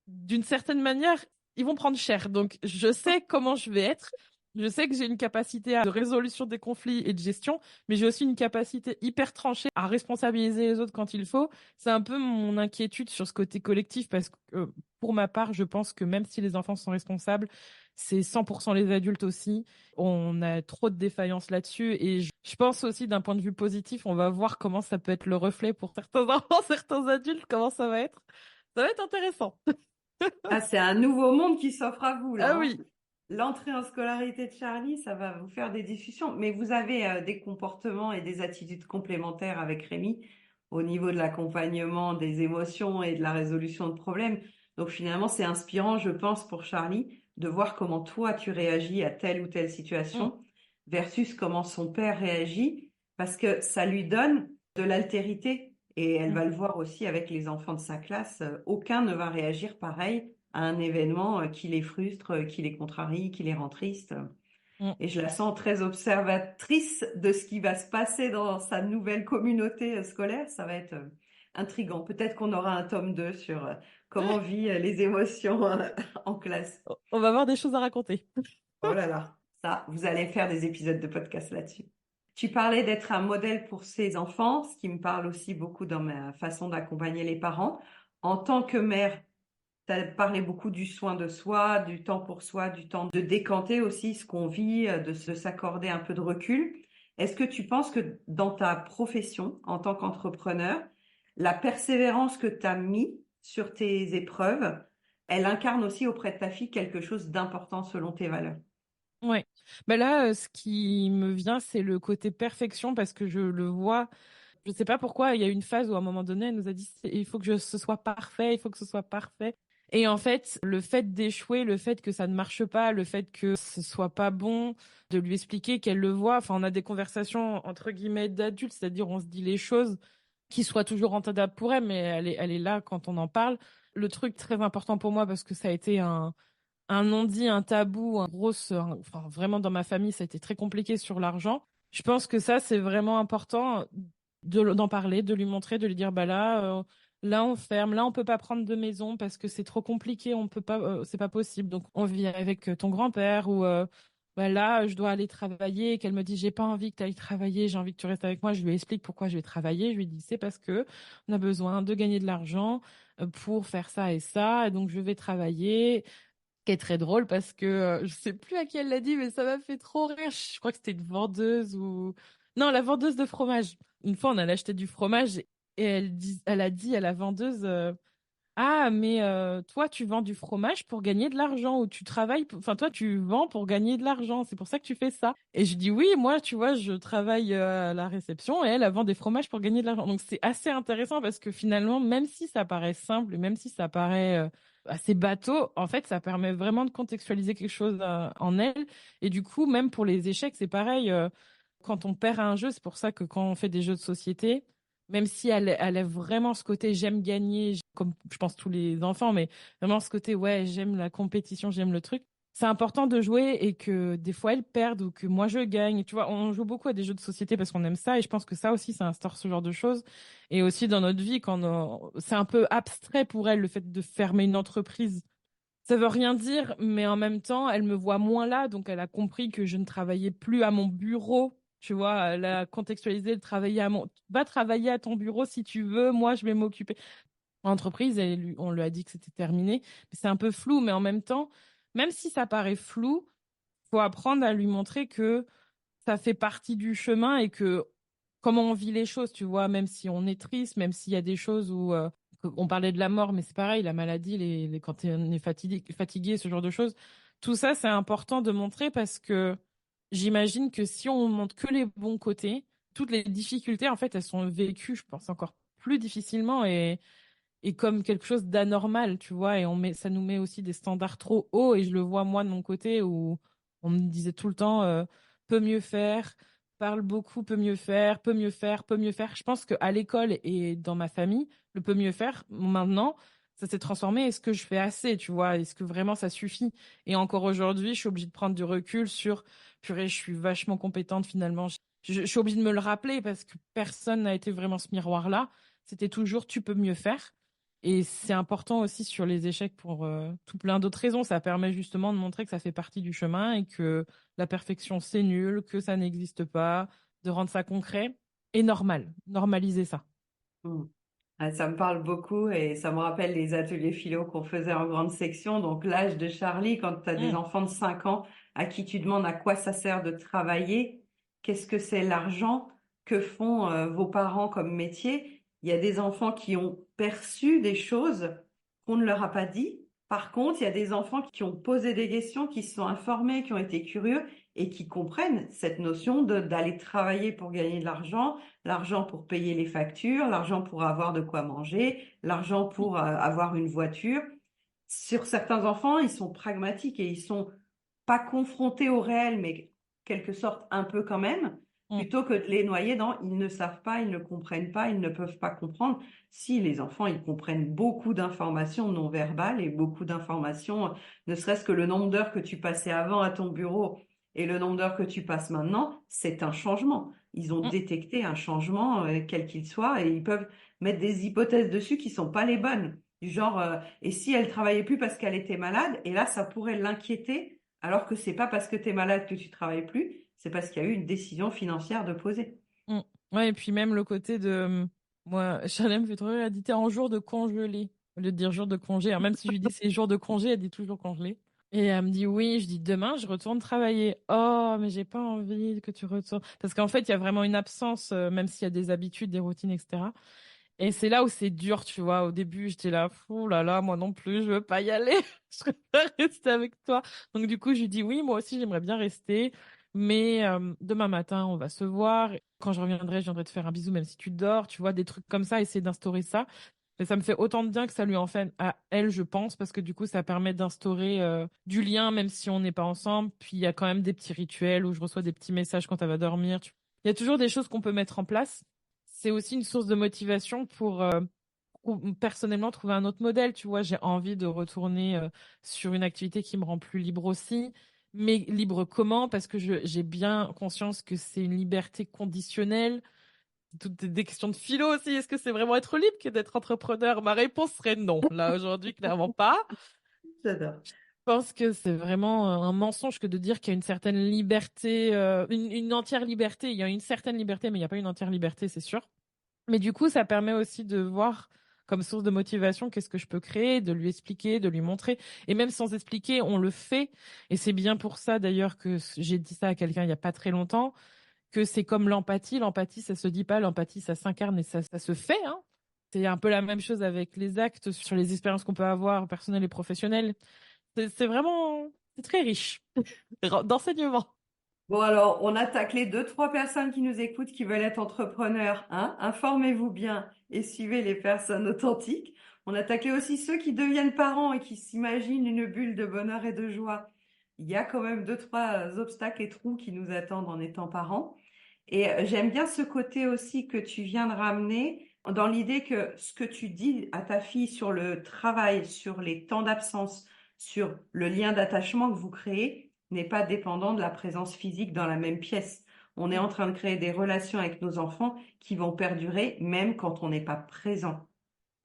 [SPEAKER 3] d'une certaine manière, ils vont prendre cher. Donc, je sais comment je vais être. Je sais que j'ai une capacité de résolution des conflits et de gestion, mais j'ai aussi une capacité hyper tranchée à responsabiliser les autres quand il faut. C'est un peu mon inquiétude sur ce côté collectif parce que, pour ma part, je pense que même si les enfants sont responsables, c'est 100% les adultes aussi. On a trop de défaillances là-dessus et je pense aussi d'un point de vue positif, on va voir comment ça peut être le reflet pour certains enfants, certains adultes, comment ça va être. Ça va être intéressant.
[SPEAKER 2] Ah, c'est un nouveau monde qui s'offre à vous là,
[SPEAKER 3] Ah
[SPEAKER 2] hein.
[SPEAKER 3] oui.
[SPEAKER 2] L'entrée en scolarité de Charlie, ça va vous faire des discussions. Mais vous avez des comportements et des attitudes complémentaires avec Rémi au niveau de l'accompagnement des émotions et de la résolution de problèmes. Donc finalement, c'est inspirant, je pense, pour Charlie, de voir comment toi, tu réagis à telle ou telle
[SPEAKER 3] Mm,
[SPEAKER 2] situation versus comment son père réagit, parce que ça lui donne de l'altérité. Et elle
[SPEAKER 3] mm,
[SPEAKER 2] va le voir aussi avec les enfants de sa classe. Aucun ne va réagir pareil à un événement qui les frustre, qui les contrarie, qui les rend tristes.
[SPEAKER 3] mm.
[SPEAKER 2] Et je la sens très observatrice de ce qui va se passer dans sa nouvelle communauté scolaire. Ça va être intriguant. Peut-être qu'on aura un tome 2 sur comment vit les émotions en classe.
[SPEAKER 3] On va avoir des choses à raconter.
[SPEAKER 2] Oh là là, ça, vous allez faire des épisodes de podcast là-dessus. Tu parlais d'être un modèle pour ses enfants, ce qui me parle aussi beaucoup dans ma façon d'accompagner les parents. En tant que mère, tu as parlé beaucoup du soin de soi, du temps pour soi, du temps de décanter aussi ce qu'on vit, de s'accorder un peu de recul. Est-ce que tu penses que dans ta profession en tant qu'entrepreneur, la persévérance que tu as mis sur tes épreuves, elle incarne aussi auprès de ta fille quelque chose d'important selon tes valeurs?
[SPEAKER 3] Ouais. Ben là, ce qui me vient, c'est le côté perfection parce que je le vois. Je sais pas pourquoi, il y a une phase où à un moment donné, elle nous a dit il faut que ce soit parfait, il faut que ce soit parfait. Et en fait, le fait d'échouer, le fait que ça ne marche pas, le fait que ce soit pas bon, de lui expliquer qu'elle le voit. Enfin, on a des conversations entre guillemets d'adultes, c'est-à-dire on se dit les choses qui soient toujours entendables pour elle, mais elle est là quand on en parle. Le truc très important pour moi, parce que ça a été un non-dit, un tabou, enfin vraiment dans ma famille, ça a été très compliqué sur l'argent. Je pense que ça, c'est vraiment important d'en parler, de lui montrer, de lui dire, bah là, là on ferme, là on peut pas prendre de maison parce que c'est trop compliqué, on peut pas, c'est pas possible. Donc on vit avec ton grand-père ou bah là je dois aller travailler. Et qu'elle me dit, j'ai pas envie que tu ailles travailler, j'ai envie que tu restes avec moi. Je lui explique pourquoi je vais travailler. Je lui dis, c'est parce que on a besoin de gagner de l'argent pour faire ça et ça, et donc je vais travailler, qui est très drôle parce que je sais plus à qui elle l'a dit, mais ça m'a fait trop rire. Je crois que c'était une vendeuse ou non, la vendeuse de fromage. Une fois, on allait acheter du fromage et elle a dit à la vendeuse ah, mais toi, tu vends du fromage pour gagner de l'argent ou tu travailles, enfin toi, tu vends pour gagner de l'argent. C'est pour ça que tu fais ça. Et je dis oui, moi, tu vois, je travaille à la réception et elle vend des fromages pour gagner de l'argent. Donc c'est assez intéressant parce que finalement, même si ça paraît simple et même si ça paraît assez bateau, en fait, ça permet vraiment de contextualiser quelque chose en elle. Et du coup, même pour les échecs, c'est pareil. Quand on perd à un jeu, c'est pour ça que quand on fait des jeux de société, même si elle a vraiment ce côté j'aime gagner, comme je pense tous les enfants, mais vraiment ce côté ouais, j'aime la compétition, j'aime le truc. C'est important de jouer et que des fois elle perde ou que moi je gagne. Tu vois, on joue beaucoup à des jeux de société parce qu'on aime ça et je pense que ça aussi, ça instaure ce genre de choses. Et aussi dans notre vie, c'est un peu abstrait pour elle le fait de fermer une entreprise. Ça veut rien dire, mais en même temps, elle me voit moins là, donc elle a compris que je ne travaillais plus à mon bureau. Tu vois, elle a contextualisé le travailler à mon. Va travailler à ton bureau si tu veux, moi je vais m'occuper. L'entreprise, on lui a dit que c'était terminé. Mais c'est un peu flou, mais en même temps, même si ça paraît flou, faut apprendre à lui montrer que ça fait partie du chemin et que comment on vit les choses, tu vois, même si on est triste, même s'il y a des choses où on parlait de la mort, mais c'est pareil, la maladie, quand on est fatigué, ce genre de choses, tout ça, c'est important de montrer parce que j'imagine que si on montre que les bons côtés, toutes les difficultés, en fait, elles sont vécues, je pense, encore plus difficilement et comme quelque chose d'anormal, tu vois, et ça nous met aussi des standards trop hauts, et je le vois moi de mon côté où on me disait tout le temps peut mieux faire, parle beaucoup, peut mieux faire, peut mieux faire, peut mieux faire. Je pense qu'à l'école et dans ma famille, le peut mieux faire, maintenant, ça s'est transformé. Est-ce que je fais assez, tu vois? Est-ce que vraiment ça suffit? Et encore aujourd'hui, je suis obligée de prendre du recul sur, purée, je suis vachement compétente finalement. Je suis obligée de me le rappeler parce que personne n'a été vraiment ce miroir-là. C'était toujours tu peux mieux faire. Et c'est important aussi sur les échecs pour tout plein d'autres raisons. Ça permet justement de montrer que ça fait partie du chemin et que la perfection, c'est nul, que ça n'existe pas, de rendre ça concret et normal, normaliser ça.
[SPEAKER 2] Hmm. Ah, ça me parle beaucoup et ça me rappelle les ateliers philo qu'on faisait en grande section. Donc l'âge de Charlie, quand tu as des
[SPEAKER 3] Mm,
[SPEAKER 2] enfants de 5 ans à qui tu demandes à quoi ça sert de travailler, qu'est-ce que c'est l'argent, que font vos parents comme métier, il y a des enfants qui ont perçu des choses qu'on ne leur a pas dit Par contre, il y a des enfants qui ont posé des questions, qui se sont informés, qui ont été curieux et qui comprennent cette notion d'aller travailler pour gagner de l'argent, l'argent pour payer les factures, l'argent pour avoir de quoi manger, l'argent pour avoir une voiture. Sur certains enfants, ils sont pragmatiques et ils sont pas confrontés au réel, mais quelque sorte un peu quand même,
[SPEAKER 3] Mm.
[SPEAKER 2] plutôt que de les noyer dans ils ne savent pas, ils ne comprennent pas, ils ne peuvent pas comprendre. Si les enfants, ils comprennent beaucoup d'informations non verbales et beaucoup d'informations, ne serait-ce que le nombre d'heures que tu passais avant à ton bureau et le nombre d'heures que tu passes maintenant, c'est un changement. Ils ont
[SPEAKER 3] Mm.
[SPEAKER 2] détecté un changement, quel qu'il soit, et ils peuvent mettre des hypothèses dessus qui sont pas les bonnes. Du genre, et si elle travaillait plus parce qu'elle était malade, et là, ça pourrait l'inquiéter, alors que c'est pas parce que tu es malade que tu travailles plus, c'est parce qu'il y a eu une décision financière de poser.
[SPEAKER 3] Mm. Ouais, et puis même le côté de moi, Charlène me fait trop rire, elle dit t'es en jour de congelé au lieu de dire jour de congé. Alors même si je lui dis c'est jour de congé, elle dit toujours congelé. Et elle me dit oui, je dis demain je retourne travailler. Oh, mais j'ai pas envie que tu retournes. Parce qu'en fait, il y a vraiment une absence, même s'il y a des habitudes, des routines, etc. Et c'est là où c'est dur, tu vois. Au début, j'étais là, fou là là, moi non plus, je veux pas y aller. Je préfère rester avec toi. Donc du coup, je lui dis oui, moi aussi, j'aimerais bien rester. Mais demain matin, on va se voir. Quand je viendrai te faire un bisou, même si tu dors, tu vois, des trucs comme ça, essayer d'instaurer ça. Et ça me fait autant de bien que ça lui en fait à elle, je pense, parce que du coup, ça permet d'instaurer du lien, même si on n'est pas ensemble. Puis il y a quand même des petits rituels où je reçois des petits messages quand elle va dormir. Il y a toujours des choses qu'on peut mettre en place. C'est aussi une source de motivation pour personnellement trouver un autre modèle. Tu vois, j'ai envie de retourner sur une activité qui me rend plus libre aussi. Mais libre comment? Parce que j'ai bien conscience que c'est une liberté conditionnelle. Toutes des questions de philo aussi. Est-ce que c'est vraiment être libre que d'être entrepreneur? Ma réponse serait non. Là, aujourd'hui, clairement pas.
[SPEAKER 2] J'adore.
[SPEAKER 3] Je pense que c'est vraiment un mensonge que de dire qu'il y a une certaine liberté, une entière liberté. Il y a une certaine liberté, mais il n'y a pas une entière liberté, c'est sûr. Mais du coup, ça permet aussi de voir comme source de motivation qu'est-ce que je peux créer, de lui expliquer, de lui montrer. Et même sans expliquer, on le fait. Et c'est bien pour ça d'ailleurs que j'ai dit ça à quelqu'un il n'y a pas très longtemps, que c'est comme l'empathie. L'empathie, ça se dit pas, l'empathie, ça s'incarne et ça se fait, hein. C'est un peu la même chose avec les actes sur les expériences qu'on peut avoir, personnelles et professionnelles. C'est vraiment, c'est très riche d'enseignement.
[SPEAKER 2] Bon, alors, on a taclé deux, trois personnes qui nous écoutent qui veulent être entrepreneurs, hein. Informez-vous bien et suivez les personnes authentiques. On a taclé aussi ceux qui deviennent parents et qui s'imaginent une bulle de bonheur et de joie. Il y a quand même deux, trois obstacles et trous qui nous attendent en étant parents. Et j'aime bien ce côté aussi que tu viens de ramener dans l'idée que ce que tu dis à ta fille sur le travail, sur les temps d'absence, sur le lien d'attachement que vous créez, n'est pas dépendant de la présence physique dans la même pièce. On est en train de créer des relations avec nos enfants qui vont perdurer même quand on n'est pas présent.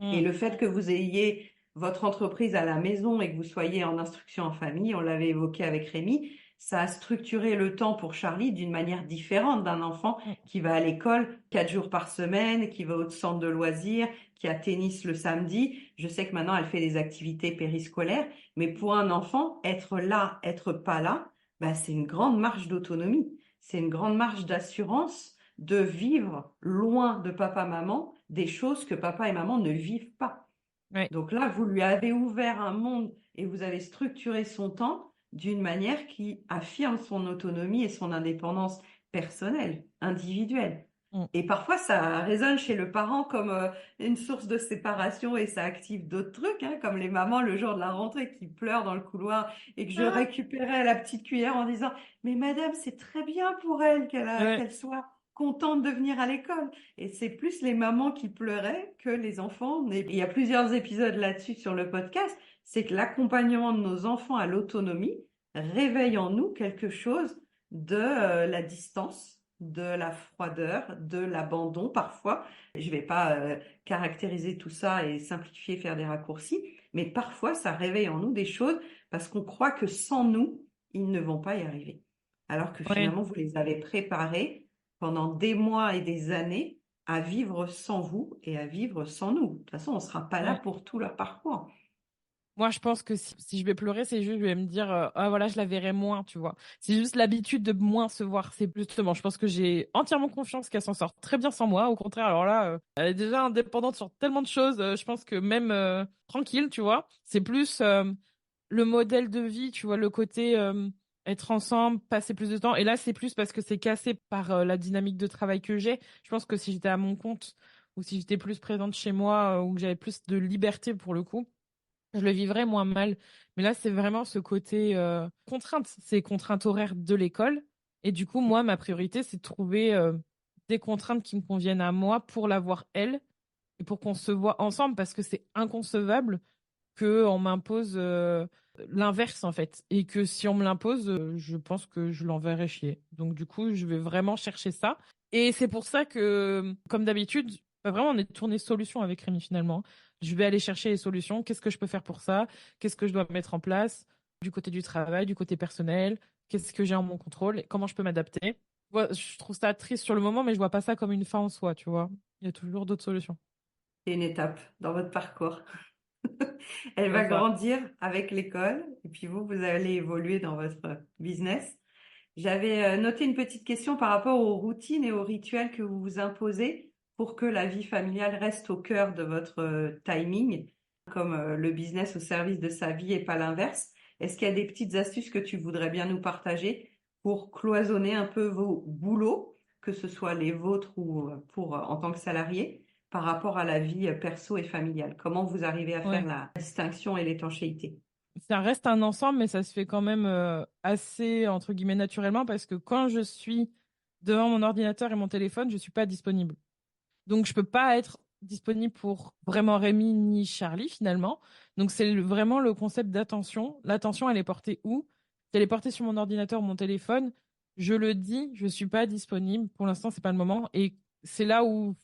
[SPEAKER 2] Et
[SPEAKER 3] Mm.
[SPEAKER 2] le fait que vous ayez votre entreprise à la maison et que vous soyez en instruction en famille, on l'avait évoqué avec Rémi, ça a structuré le temps pour Charlie d'une manière différente d'un enfant
[SPEAKER 3] Mm.
[SPEAKER 2] qui va à l'école 4 jours par semaine, qui va au centre de loisirs, qui a tennis le samedi. Je sais que maintenant elle fait des activités périscolaires, mais pour un enfant, être là, être pas là, bah, c'est une grande marge d'autonomie. C'est une grande marge d'assurance de vivre loin de papa-maman des choses que papa et maman ne vivent pas.
[SPEAKER 3] Ouais.
[SPEAKER 2] Donc là, vous lui avez ouvert un monde et vous avez structuré son temps d'une manière qui affirme son autonomie et son indépendance personnelle, individuelle.
[SPEAKER 3] Mm.
[SPEAKER 2] Et parfois, ça résonne chez le parent comme une source de séparation et ça active d'autres trucs, hein, comme les mamans le jour de la rentrée qui pleurent dans le couloir et que je
[SPEAKER 3] Ah.
[SPEAKER 2] récupérais la petite cuillère en disant, mais madame, c'est très bien pour elle
[SPEAKER 3] Ouais.
[SPEAKER 2] qu'elle soit contente de venir à l'école. Et c'est plus les mamans qui pleuraient que les enfants. Il y a plusieurs épisodes là-dessus sur le podcast. C'est que l'accompagnement de nos enfants à l'autonomie réveille en nous quelque chose de la distance, de la froideur, de l'abandon parfois. Je ne vais pas caractériser tout ça et simplifier, faire des raccourcis, mais parfois ça réveille en nous des choses parce qu'on croit que sans nous, ils ne vont pas y arriver. Alors que
[SPEAKER 3] Ouais.
[SPEAKER 2] finalement, vous les avez préparés pendant des mois et des années à vivre sans vous et à vivre sans nous. De toute façon, on ne sera pas là
[SPEAKER 3] Ouais.
[SPEAKER 2] pour tout leur parcours.
[SPEAKER 3] Moi, je pense que si je vais pleurer, c'est juste, je vais me dire, ah voilà, je la verrai moins, tu vois. C'est juste l'habitude de moins se voir. C'est justement, je pense que j'ai entièrement confiance qu'elle s'en sort très bien sans moi. Au contraire, alors là, elle est déjà indépendante sur tellement de choses. Je pense que même tranquille, tu vois. C'est plus le modèle de vie, tu vois, le côté être ensemble, passer plus de temps. Et là, c'est plus parce que c'est cassé par la dynamique de travail que j'ai. Je pense que si j'étais à mon compte ou si j'étais plus présente chez moi ou que j'avais plus de liberté pour le coup, je le vivrais moins mal. Mais là, c'est vraiment ce côté contrainte. C'est contrainte horaire de l'école. Et du coup, moi, ma priorité, c'est de trouver des contraintes qui me conviennent à moi pour l'avoir elle et pour qu'on se voit ensemble parce que c'est inconcevable qu'on m'impose l'inverse, en fait. Et que si on me l'impose, je pense que je l'enverrai chier. Donc, du coup, je vais vraiment chercher ça. Et c'est pour ça que, comme d'habitude, bah, vraiment, on est tourné solution avec Rémi finalement. Je vais aller chercher les solutions. Qu'est-ce que je peux faire pour ça? Qu'est-ce que je dois mettre en place du côté du travail, du côté personnel? Qu'est-ce que j'ai en mon contrôle? Et comment je peux m'adapter? Je trouve ça triste sur le moment, mais je vois pas ça comme une fin en soi, tu vois. Il y a toujours d'autres solutions.
[SPEAKER 2] C'est une étape dans votre parcours. Elle
[SPEAKER 3] C'est
[SPEAKER 2] va
[SPEAKER 3] ça.
[SPEAKER 2] grandir avec l'école et puis vous allez évoluer dans votre business. J'avais noté une petite question par rapport aux routines et aux rituels que vous vous imposez pour que la vie familiale reste au cœur de votre timing, comme le business au service de sa vie et pas l'inverse. Est-ce qu'il y a des petites astuces que tu voudrais bien nous partager pour cloisonner un peu vos boulots, que ce soit les vôtres ou pour en tant que salarié, par rapport à la vie perso et familiale? Comment vous arrivez à faire
[SPEAKER 3] Ouais.
[SPEAKER 2] la distinction et l'étanchéité?
[SPEAKER 3] Ça reste un ensemble, mais ça se fait quand même assez, entre guillemets, naturellement, parce que quand je suis devant mon ordinateur et mon téléphone, je suis pas disponible. Donc, je peux pas être disponible pour vraiment Rémi ni Charlie, finalement. Donc, c'est vraiment le concept d'attention. L'attention, elle est portée où? Si elle est portée sur mon ordinateur ou mon téléphone, je le dis, je suis pas disponible. Pour l'instant, c'est pas le moment. Et c'est là où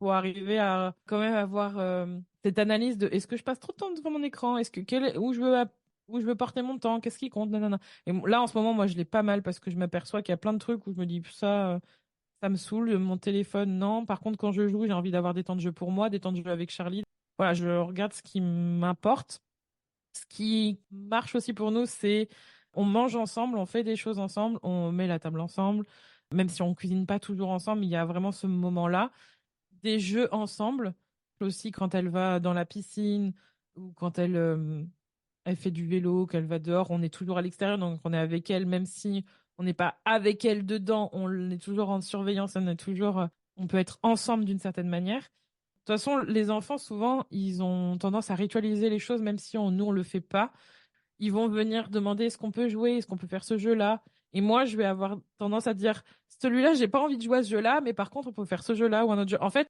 [SPEAKER 3] faut arriver à quand même avoir cette analyse de est-ce que je passe trop de temps devant mon écran? Est-ce que où je veux porter mon temps? Qu'est-ce qui compte? Nanana. Et là, en ce moment, moi, je l'ai pas mal parce que je m'aperçois qu'il y a plein de trucs où je me dis ça. Ça me saoule, mon téléphone, non. Par contre, quand je joue, j'ai envie d'avoir des temps de jeu pour moi, des temps de jeu avec Charlie. Voilà, je regarde ce qui m'importe. Ce qui marche aussi pour nous, c'est on mange ensemble, on fait des choses ensemble, on met la table ensemble. Même si on cuisine pas toujours ensemble, il y a vraiment ce moment-là. Des jeux ensemble, aussi quand elle va dans la piscine ou quand elle fait du vélo, qu'elle va dehors, on est toujours à l'extérieur, donc on est avec elle, même si on n'est pas avec elle dedans, on est toujours en surveillance, on peut être ensemble d'une certaine manière. De toute façon, les enfants, souvent, ils ont tendance à ritualiser les choses, même si nous, on le fait pas. Ils vont venir demander est-ce qu'on peut jouer, est-ce qu'on peut faire ce jeu-là. Et moi, je vais avoir tendance à dire, celui-là, j'ai pas envie de jouer à ce jeu-là, mais par contre, on peut faire ce jeu-là ou un autre jeu. En fait,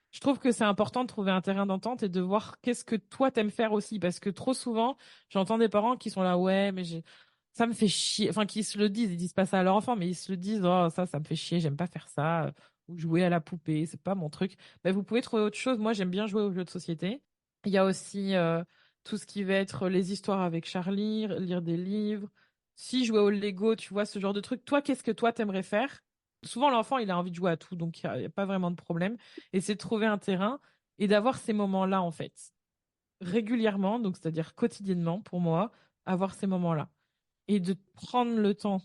[SPEAKER 3] je trouve que c'est important de trouver un terrain d'entente et de voir qu'est-ce que toi t'aimes faire aussi. Parce que trop souvent, j'entends des parents qui sont là, ouais, mais ça me fait chier. Enfin, qui se le disent, ils disent pas ça à leur enfant, mais ils se le disent, oh, ça me fait chier, j'aime pas faire ça. Ou jouer à la poupée, c'est pas mon truc. Ben, vous pouvez trouver autre chose. Moi, j'aime bien jouer aux jeux de société. Il y a aussi tout ce qui va être les histoires avec Charlie, lire des livres. Si jouer au Lego, tu vois, ce genre de truc. Toi, qu'est-ce que toi t'aimerais faire? Souvent, l'enfant, il a envie de jouer à tout, donc il y a pas vraiment de problème. Et c'est de trouver un terrain et d'avoir ces moments-là, en fait, régulièrement, donc c'est-à-dire quotidiennement, pour moi, avoir ces moments-là. Et de prendre le temps,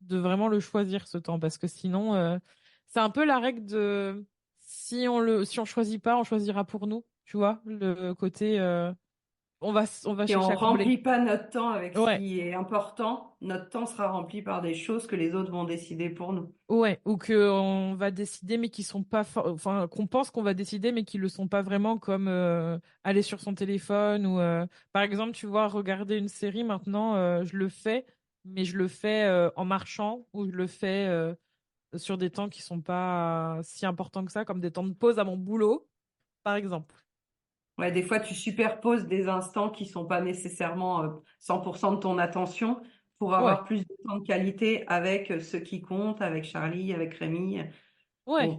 [SPEAKER 3] de vraiment le choisir, ce temps, parce que sinon, c'est un peu la règle de si on choisit pas, on choisira pour nous, tu vois, le côté, on va
[SPEAKER 2] Si on
[SPEAKER 3] chercher à combler.
[SPEAKER 2] remplit pas notre temps avec ce
[SPEAKER 3] Ouais.
[SPEAKER 2] qui est important, notre temps sera rempli par des choses que les autres vont décider pour nous.
[SPEAKER 3] Ouais, ou que on va décider mais qui sont pas enfin qu'on pense qu'on va décider mais qui le sont pas vraiment comme aller sur son téléphone ou par exemple, tu vois, regarder une série maintenant, je le fais mais je le fais en marchant ou je le fais sur des temps qui sont pas si importants que ça comme des temps de pause à mon boulot par exemple.
[SPEAKER 2] Ouais, des fois, tu superposes des instants qui sont pas nécessairement 100% de ton attention pour
[SPEAKER 3] Ouais.
[SPEAKER 2] avoir plus de temps de qualité avec ceux qui comptent, avec Charlie, avec Rémi.
[SPEAKER 3] Ouais.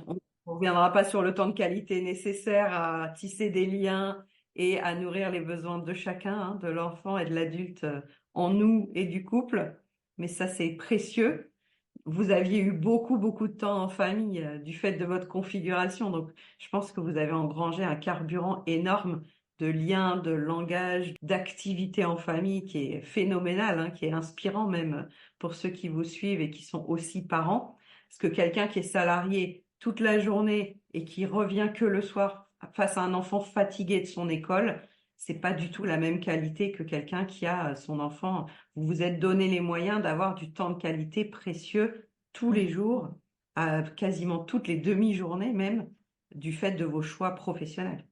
[SPEAKER 2] On reviendra pas sur le temps de qualité nécessaire à tisser des liens et à nourrir les besoins de chacun, hein, de l'enfant et de l'adulte en nous et du couple. Mais ça, c'est précieux. Vous aviez eu beaucoup, beaucoup de temps en famille du fait de votre configuration. Donc, je pense que vous avez engrangé un carburant énorme de lien, de langage, d'activité en famille qui est phénoménal, hein, qui est inspirant même pour ceux qui vous suivent et qui sont aussi parents. Parce que quelqu'un qui est salarié toute la journée et qui revient que le soir face à un enfant fatigué de son école, c'est pas du tout la même qualité que quelqu'un qui a son enfant. Vous vous êtes donné les moyens d'avoir du temps de qualité précieux tous les jours, à quasiment toutes les demi-journées même, du fait de vos choix professionnels.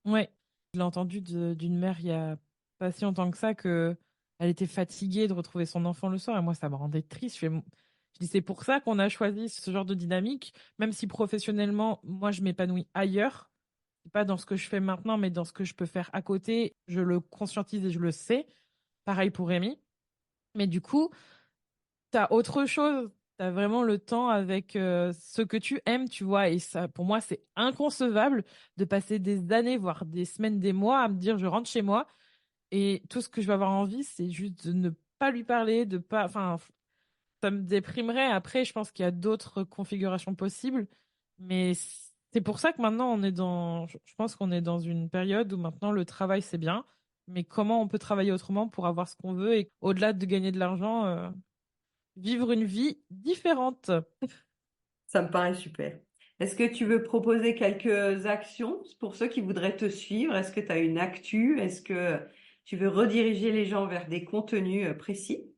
[SPEAKER 3] Ouais, je l'ai entendu d'une mère il y a pas si longtemps que ça que elle était fatiguée de retrouver son enfant le soir et moi ça me rendait triste. Je dis c'est pour ça qu'on a choisi ce genre de dynamique, même si professionnellement moi je m'épanouis ailleurs, pas dans ce que je fais maintenant mais dans ce que je peux faire à côté. Je le conscientise et je le sais. Pareil pour Rémi. Mais du coup, t'as autre chose. T'as vraiment le temps avec ce que tu aimes, tu vois. Et ça, pour moi, c'est inconcevable de passer des années, voire des semaines, des mois à me dire je rentre chez moi et tout ce que je vais avoir envie, c'est juste de ne pas lui parler, de pas. Enfin, ça me déprimerait. Après, je pense qu'il y a d'autres configurations possibles. Mais c'est pour ça que maintenant, je pense qu'on est dans une période où maintenant le travail, c'est bien. Mais comment on peut travailler autrement pour avoir ce qu'on veut et au-delà de gagner de l'argent, vivre une vie différente.
[SPEAKER 2] Ça me paraît super. Est-ce que tu veux proposer quelques actions pour ceux qui voudraient te suivre? Est-ce que tu as une actu? Est-ce que tu veux rediriger les gens vers des contenus précis?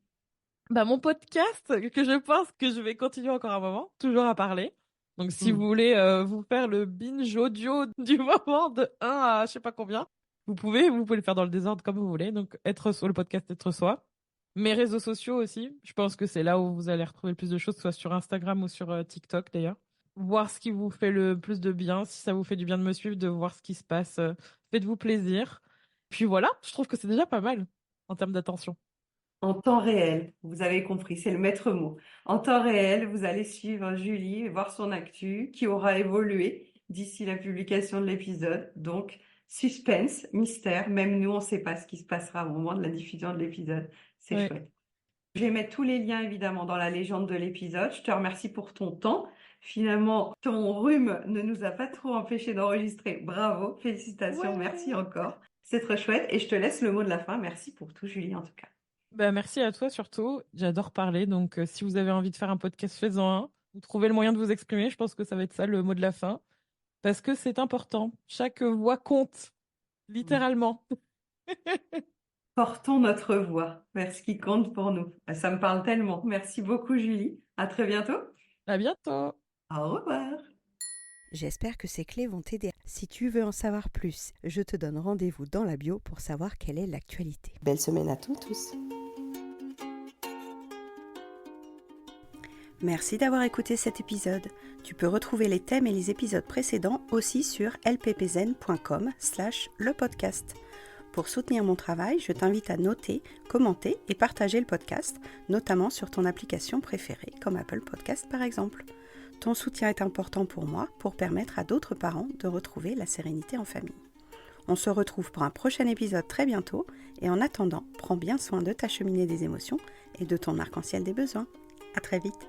[SPEAKER 3] Bah, mon podcast, que je pense que je vais continuer encore un moment, toujours à parler. Donc, si vous
[SPEAKER 2] Hmm.
[SPEAKER 3] voulez vous faire le binge audio du moment de 1 à je sais pas combien, vous pouvez le faire dans le désordre comme vous voulez. Donc, être sur le podcast, être soi. Mes réseaux sociaux aussi, je pense que c'est là où vous allez retrouver le plus de choses, que ce soit sur Instagram ou sur TikTok d'ailleurs. Voir ce qui vous fait le plus de bien, si ça vous fait du bien de me suivre, de voir ce qui se passe, faites-vous plaisir. Puis voilà, je trouve que c'est déjà pas mal en termes d'attention.
[SPEAKER 2] En temps réel, vous avez compris, c'est le maître mot. En temps réel, vous allez suivre Julie et voir son actu qui aura évolué d'ici la publication de l'épisode. Donc, suspense, mystère, même nous, on ne sait pas ce qui se passera au moment de la diffusion de l'épisode. C'est
[SPEAKER 3] Ouais.
[SPEAKER 2] chouette. Je vais mettre tous les liens évidemment dans la légende de l'épisode. Je te remercie pour ton temps. Finalement, ton rhume ne nous a pas trop empêché d'enregistrer. Bravo, félicitations, merci
[SPEAKER 3] Ouais.
[SPEAKER 2] encore. C'est trop chouette et je te laisse le mot de la fin. Merci pour tout, Julie, en tout cas.
[SPEAKER 3] Bah, merci à toi surtout. J'adore parler. Donc, si vous avez envie de faire un podcast, faites-en un. Vous trouvez le moyen de vous exprimer. Je pense que ça va être ça le mot de la fin. Parce que c'est important. Chaque voix compte, littéralement.
[SPEAKER 2] Portons notre voix vers ce qui compte pour nous. Ça me parle tellement. Merci beaucoup, Julie. À très bientôt.
[SPEAKER 3] À bientôt.
[SPEAKER 2] Au revoir.
[SPEAKER 1] J'espère que ces clés vont t'aider. Si tu veux en savoir plus, je te donne rendez-vous dans la bio pour savoir quelle est l'actualité. Belle semaine à tous. Merci d'avoir écouté cet épisode. Tu peux retrouver les thèmes et les épisodes précédents aussi sur lppzen.com/lepodcast. Pour soutenir mon travail, je t'invite à noter, commenter et partager le podcast, notamment sur ton application préférée, comme Apple Podcast par exemple. Ton soutien est important pour moi pour permettre à d'autres parents de retrouver la sérénité en famille. On se retrouve pour un prochain épisode très bientôt et en attendant, prends bien soin de ta cheminée des émotions et de ton arc-en-ciel des besoins. À très vite.